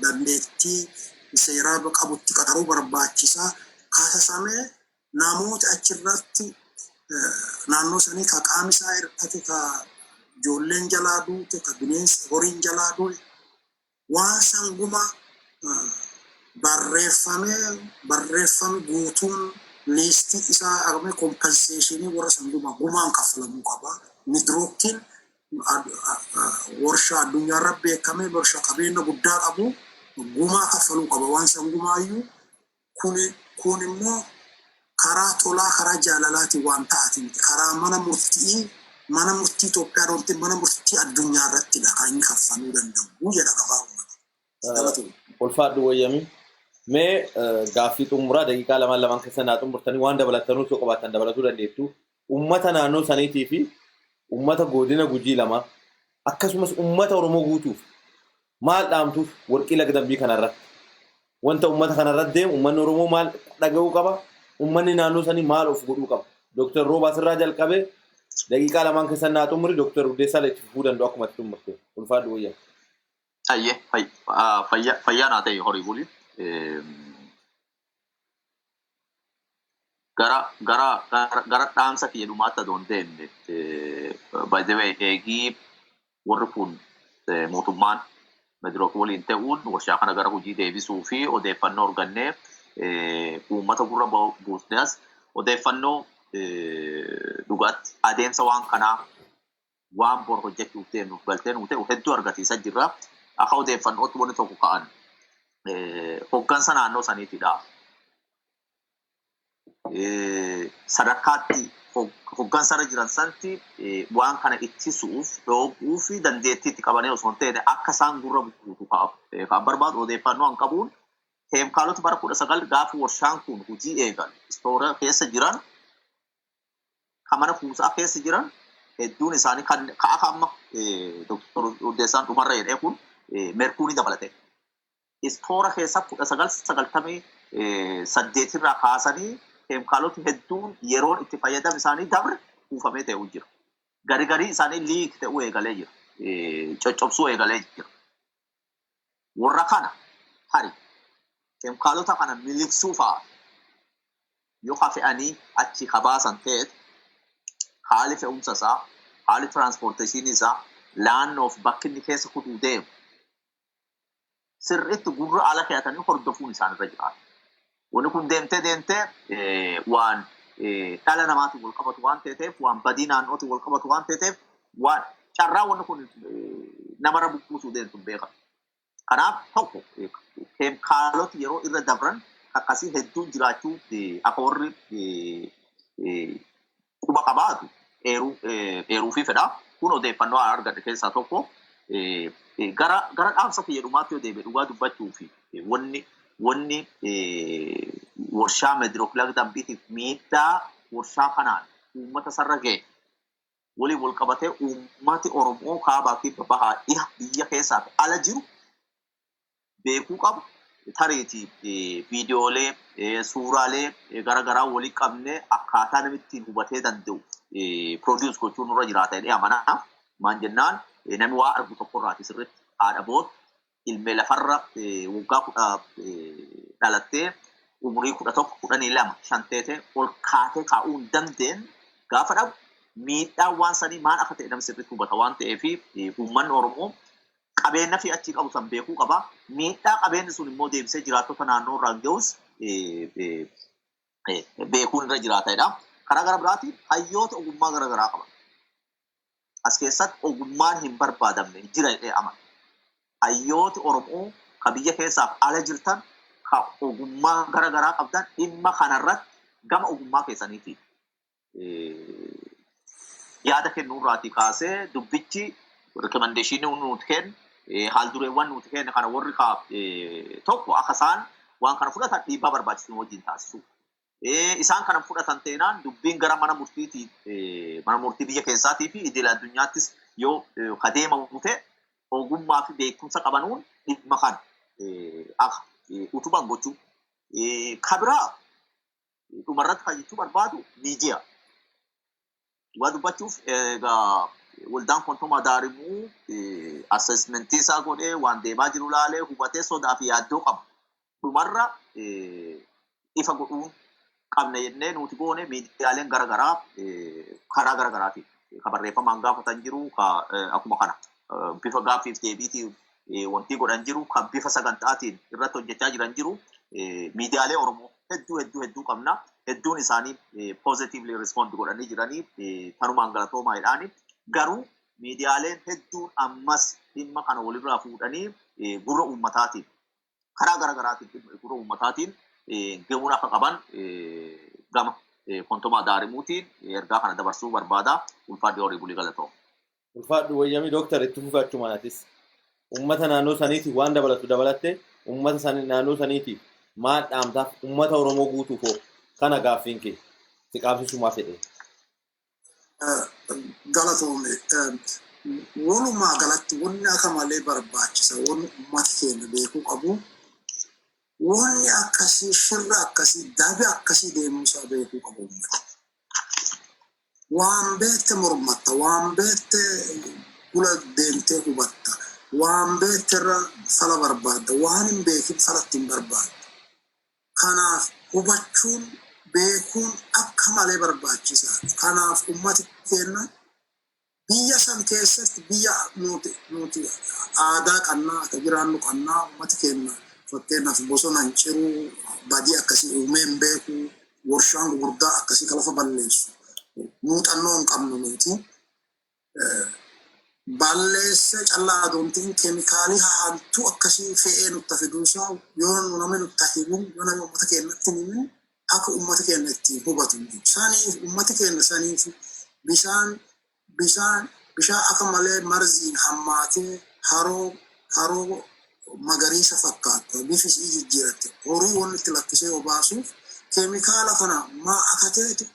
dandeettii seeraa qabutti qaxaruu barbaachisaa kaasasamee namoota achirratti naannoo sanii ka qaamisaa hir'ate ka ijoolleen jalaa duute ka bineensi horiin jalaa duute waan sanguma barreeffame guutuun liistii isaa argame kompenseeshinii warra sanguma gumaan kaffalamuu qaba. Midrookiin warshaa addunyaarra beekame warshaa qabeenya guddaa qabu gumaa kaffaluu qaba waan sangumaayyuu kun immoo karaa tolaa karaa jaalalaati waan ta'atiin karaa mana murtii Itoophiyaa doonte mana murtii addunyaa irrattidha kan inni kaffaluu danda'u jedha gabaabumatti. Ulfaadhu wayyami mee gaaffii xumuraa daqiiqaa lamaan keessa naa xumurtanii waan dabalattanuu yoo qabaatan dabalatuu dandeettu uummata naannoo saniitii fi uummata godina Gujii lama akkasumas uummata Oromoo guutuuf maal dhaamtuuf warqii Laga Dambii kanarratti wanta uummata kanarratti deemu uummanni Oromoo maal dhaga'uu qaba uummanni naannoo sanii maal of godhuu qaba. Dr Roba sirraa jalqabee daqiiqaa lamaan keessa naa xumuri Dr Ueessa itti fufuu danda'u akkuma itti xumurte ulfaadhu wayyaa. Ayyee fayyaa naa ta'e horii buli. Gara dhaamsa kiyya dhumaatti adoon deemne by the way eegii warri kun mootummaan midrook waliin ta'uun warshaa kana gara hojii deebisuu fi odeeffannoo argannee uummata gurra buusnees odeeffannoo dhugaatti adeemsa waan kanaa waan bor hojjechuuf deemnuuf galtee nuti hedduu argatiisa jirra. Akka odeeffannootti wanti tokko ka'an hooggansa naannoo saniitidha. sadarkaatti hoggansarra jiran santi waan kana ittisuuf dhoobuu fi dandeettii itti qabanii osoo hin ta'in akka isaan gurra guutuu kan barbaadu odeeffannoo hin qabuun keemikaalota bara 19 gaafa warshaan kun hojii eegalu istoora keessa jiran kan mana kuusaa keessa jiran hedduun isaanii kan akka amma Dr Ueessaan dhumarra jedhee kun merkuurii dabalate. Istoora keessa 1998 irraa kaasanii keemikaalota hedduun yeroon itti fayyadam isaanii dabre kuufamee ta'uu jira. Garii isaanii liik ta'uu eegalee jira. Coccobsuu eegalee jira. Warra kana hari keemikaalota kana miliqsuu fa'a yoo fe'anii achi kabaasan ta'e haali fe'umsa isaa, haali tiraanspoorteeshinii isaa, laannoof bakki inni keessa kutuu deemu sirriitti gurra ala keeyatanii hordofuun isaanirra jiraata. Wanni kun deemtee waan dhala namaatiin wal qabatu waan ta'eef, waan badii naannootiin wal qabatu waan ta'eef, waan carraa wanni kun namarra buqqisuu deemtu beekama. Kanaaf tokko keemikaalota yeroo irra dabran akkasii hedduun jiraachuu akka warri quba qabaatu eeruu fi fedha. Kun odeeffannoo argadhe keessaa tokko gara dhaamsa fayyadamaatti yoo deebi'e dhugaa dubbachuu fi wanni warshaa Meedirook Laga Dambiitiif miidhaa warshaa kanaan uummata sarara ga'e waliin wal qabatee uummati Oromoo kaabaa fi bahaa dhiha biyya keessaa ala jiru beekuu qabu. Tareetii viidiyoolee suuraalee garaagaraa walii qabnee akkaataa namitti hubatee danda'u produce gochuun nurra jiraata jedhee amanaa. Maan jennaan namni waa argu tokkorraati sirriitti haadha boot ilmee lafarra waggaa 10 dhalattee umurii 11, 12, 5 teete ol kaatee kaa'uu hin dandeenye gaafa dhabu miidhaan waan sanii maal akka ta'e namni sirriitti hubata waan ta'eef uummanni Oromoo qabeenya fi achii qabu san beekuu qaba. Miidhaa qabeenyi sun immoo deebisee jiraattota naannoo irraan ga'us beekuun irra jiraatedha. Karaa gara biraatiin hayyoota ogummaa garaagaraa qaban. As keessatti ogummaan hin barbaadamne jira jedhee amana. Hayyooti Oromoo ka biyya keessaaf ala jirtan ka ogummaa garaagaraa qabdan dhimma kanarratti gama ogummaa keessaniiti. Yaada kennuurraatii kaasee dubbichi rekomendeeshinii nuti kennu haal dureewwan nuti kennu kana warri tokko akka isaan waan kana fudhatan dhiibbaa barbaachisu wajjin taasisu. Isaan kana fudhatan ta'inaan dubbiin gara mana murtii biyya keessaatii fi idil addunyaattis yoo kadeemamu ta'e ogummaa fi beekumsa qabanuun dhimma kana akka utuban gochuu. Kabiraa dhumarratti kan jechuu barbaadu miidiyaa. Waa dubbachuuf waldaan kontomaa daarimuu assessmentii isaa godhee waan deemaa jiru laalee hubatee sodaa fi yaaddoo qaba. Dhumarra ifa godhuun qabna jennee nuti goone miidiyaaleen garaagaraa karaa garaagaraatiin kan barreeffamaan gaafatan jiru akkuma kana bifa gaaffiif deebiitiin wanti godhan jiru kan bifa sagantaatiin irratti hojjechaa jiran jiru miidiyaalee Oromoo hedduu qabna. Hedduun isaanii positively respond godhanii jiranii tanumaan galatoomaa jedhaani. Garuu miidiyaaleen hedduun ammas dhimma kana walirraa fuudhanii gurra uummataatiin karaa garaagaraatiin gurra uummataatiin gamuun akka qaban gama kontomaa daarimuutiin ergaa kana dabarsuu barbaada. Ulfaadhi horii bulii galatoo. Ulfaadhi wayyamii dooktar itti fufachuu manaatis uummata naannoo saniitiif waan dabalatte uummata naannoo saniitiif maal dhaamtaaf uummata Oromoo guutuuf kana gaaffiin kee si qaabsisumaa fedhe. Galatoome walumaa galatti wanni akka malee barbaachisa wanni uummata keenya beekuu qabu wanni akkasii shirra akkasii dabe akkasii deemuusaa beekuu qabu. Waan beekte mormatta waan beekte gula deemtee hubatta waan beekte irra fala barbaadda waan hin beekin falatti hin barbaadda. Kanaaf hubachuun beekuun akka malee barbaachisaa. Kanaaf uummati keenya biyya san keessatti biyya nuti aadaa qannaa akka jiraannu qannaa uummati keenya fakkeenyaaf bosona hin ciruu badii akkasii uumeen beeku warshaan gurguddaa akkasii kalafa balleessu muuxannoo hin qabnu nuti balleessa callaa adoontiin keemikaalii haantuu akkasii fe'ee nutti fiduusaa yoo namni nutti himu yoo namni uummata keenyatti himu akka uummata keenya itti hubatu. Saniif uummati keenya saniif bishaan akka malee marziin hammaatee haroo magariisa fakkaatu bifi isii jijjiiratte horii waan itti lakkisee obaasuuf keemikaala kana maa akka ta'etu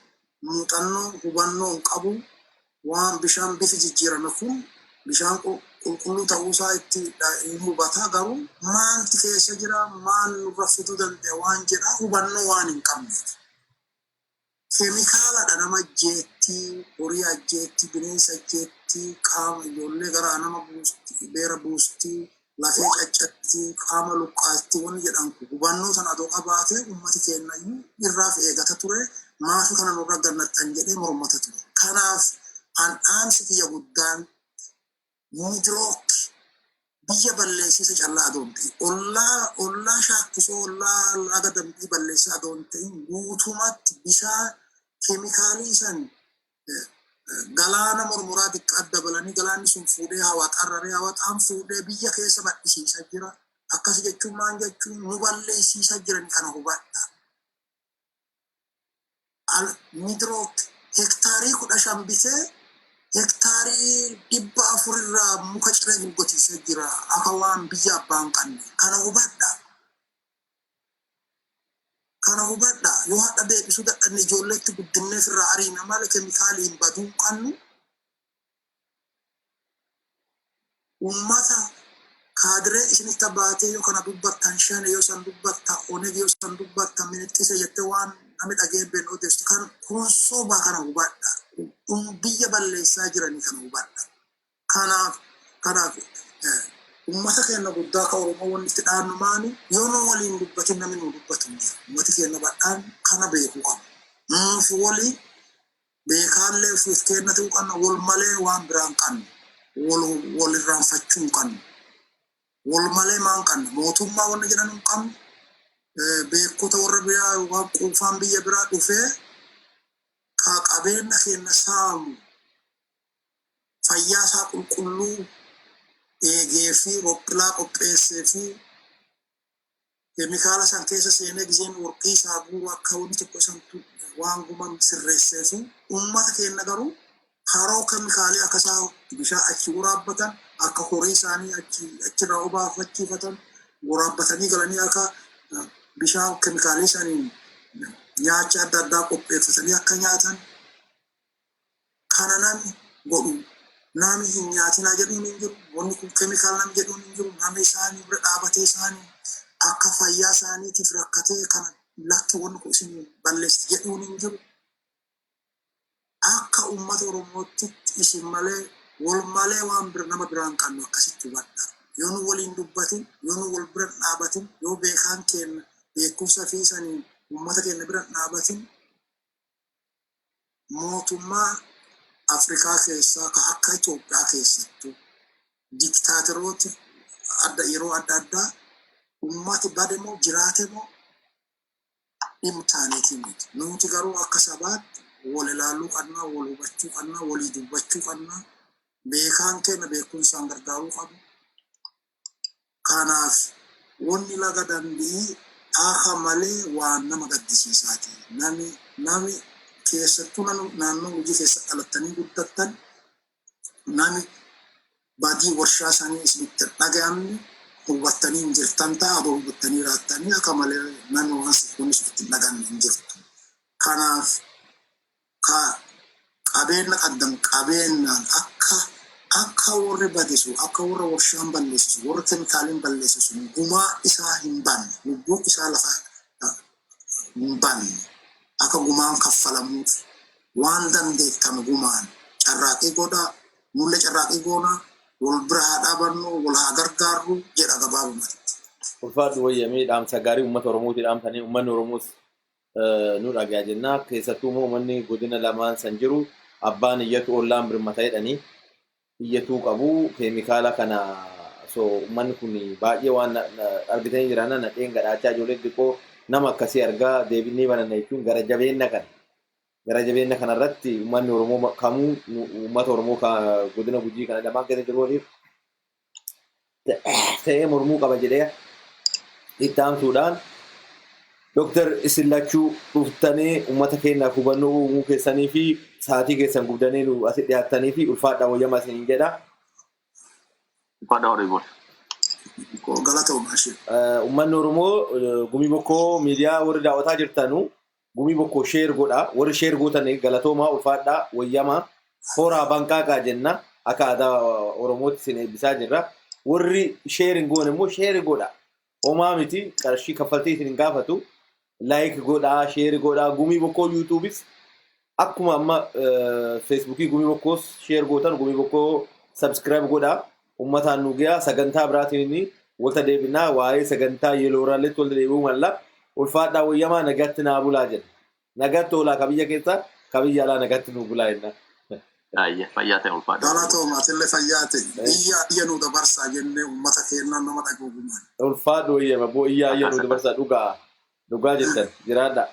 muuxannoo hubannoo hin qabu. Waan bishaan bifi jijjiirame kun bishaan qulqulluu ta'uusaa itti hubataa garuu maalti keessa jira maal nurra fiduu danda'a waan jedhaa hubannoo waan hin qabneef. Keemikaaladha nama ajjeetti, horii ajjeetti, bineensa ajjeetti, qaama ijoollee garaa nama buusti, beera buusti, lafee caccatti, qaama luqqaatti waan jedhan hubannoo sana adoo qabaatee uummati keenya irraa fi eegata ture maafi kana nurra gannaxxan jedhee mormata ture. Kanaaf dhaamsi kiyya guddaan miidirook biyya balleessisa callaa adoon ta'e ollaa shaakkisoo ollaa laga dambii balleessa adoon ta'in guutumatti bishaan keemikaalii san galaana mormuraa xiqqaa dabalanii galaanni sun fuudhee hawaxaan fuudhee biyya keessa badhisiisaa jira. Akkas jechuun maal jechuun nu balleessiisaa jiran kana hubadha. Miidirook hektaarii 15 bitee hektaarii 400 irraa muka ciree gurgurtiisaa jira akka waan biyya abbaan qabne kana hubadha. Yoo hadha deebisuu dadhabne ijoolleetti guddinneef irraa ariina malee keemikaaliin baduu qabnu uummata kaadiree isinitti baatee yoo kana dubbattan shane yoo san dubbatta oneg yoo san dubbatta minixxisa jettee waan namni dhagee beeknu odeessu kan kun soobaa kana hubadha. Biyya balleessaa jiranii kana hubadha. Kanaaf uummata keenya guddaa ka Oromoo wanni itti dhaannu maali yoo nu waliin dubbatin namni nu dubbatu hin jiru. Uummati keenya badhaan kana beekuu qabu. Nuufi walii beekaallee ofiif kenna ta'uu qabna wal malee waan biraan qabnu wal irraanfachuu hin qabnu. Wal malee maan qabna mootummaa wanni jedhan hin qabnu beekota warra biraa waan quufaan biyya biraa dhufee ka qabeenya keenya saamu fayyaa isaa qulqulluu eegee fi rophilaa qopheessee fi keemikaala san keessa seenee gizeen warqii isaa guuruu akka wanni tokko santu waan guman sirreessee fi uummata keenya garuu haroo keemikaalii akka isaa bishaan achi waraabbatan akka horii isaanii achirraa obaafachiifatan waraabbatanii galanii akka bishaan keemikaalii saniin nyaacha adda addaa qopheeffatanii akka nyaatan kana namni godhu. Nami hin nyaatinaa jedhuun hin jiru. Wanni kun keemikaala nam jedhuun hin jiru. Nami isaanii bira dhaabatee isaanii akka fayyaa isaaniitiif rakkatee kana lakki wanni kun isin balleessi jedhuun hin jiru. Akka uummata Oromootti isin malee wal malee waan nama biraan qabnu akkasitti hubadha. Yoo nu waliin dubbatin, yoo nu wal bira dhaabatin, yoo beekaan keenya beekumsa fi saniin uummata keenya bira dhaabatin mootummaa Afrikaa keessaa ka akka Itoophiyaa keessattuu diktaaterooti yeroo adda addaa uummati bade moo jiraate moo dhimtaaneetiin miti. Nuti garuu akka sabaatti wal ilaaluu qabnaa, wal hubachuu qabnaa, walii dubbachuu qabnaa. Beekaan keenya beekumsaan gargaaruu qabu. Kanaaf wanni laga dambii akka malee waan nama gaddisiisaati. Nami keessattuu naannoo hojii keessa dhalatanii guddattan nami baadii warshaa isaanii isinitti dhaga'amne hubattanii hin jirtan ta'a adoo hubattanii raattanii akka malee nami waan kun isinitti dhaga'amne hin jirtu. Kanaaf qabeenya qaddam qabeenyaan akka warri badisu akka warra warshaan balleessisu warra keemikaaliin balleessisu gumaa isaa hin banne lubbuu isaa lafa hin banne. Akka gumaan kaffalamuuf waan dandeettamu gumaan carraaqii godhaa nulle carraaqii goonaa wal bira haa dhaabannu wal haa gargaarru jedha gabaabumatti. Ulfaatu wayyamee dhaamsa gaarii uummata Oromootii dhaamsanii uummanni Oromoos nu dhagaa jennaa keessattuu immoo uummanni godina lamaan san jiru abbaan iyyatu ollaan birmata jedhanii iyyatuu qabu keemikaala kana so uummanni kun baay'ee waan argitanii jiran nadheen gadhaachaa ijoollee xiqqoo nama akkasii argaa deebinee banana jechuun gara jabeenya kanarratti uummanni Oromoo kamuu uummata Oromoo godina Gujii kana lamaan keessa jiruuf ta'ee mormuu qaba jedhee itti aansuudhaan Dr Isillachu dhuftanii uummata keenya hubannoo uumuu keessanii fi sa'aatii keessan guddanee nu asitti dhiyaatanii fi ulfaadhaa wayyamaa isin jedha. Ulfaadhaa horii booda. Galatooma ishee. Uummanni Oromoo gumii bokkoo miidiyaa warri daawwataa jirtanu gumii bokkoo sheer godha. Warri sheer gootanii galatooma ulfaadhaa wayyamaa horaa banqaaqaa jenna. Akka aadaa Oromootti isin eebbisaa jirra. Warri sheer hin goone immoo sheer godha. Homaa miti qarshii kaffaltii isin hin gaafatu. Like godha, share godha, gumii bokkoo YouTube's akkuma amma Facebookii gumii bokkoos share gootan gumii bokkoo subscribe godha. Uummataan nu gahaa sagantaa biraatiin walta deebinaa waa'ee sagantaa yeelooraaletti walta deebi'uu malla. Ulfaadhaa wayyamaa nagatti naa bulaa jenna. Nagatti oolaa kabiyya keessa kabiyya alaa nagatti nu bulaa jenna. Ayye fayyaa ta'e ulfaadhaa. Galatooma atillee fayyaa ta'e iyya nu dabarsaa jennee uummata keenya nama dhaga'uumaan. Ulfaadhaa wayyama boo iyya nu dabarsaa dhugaa jettan jiraadha.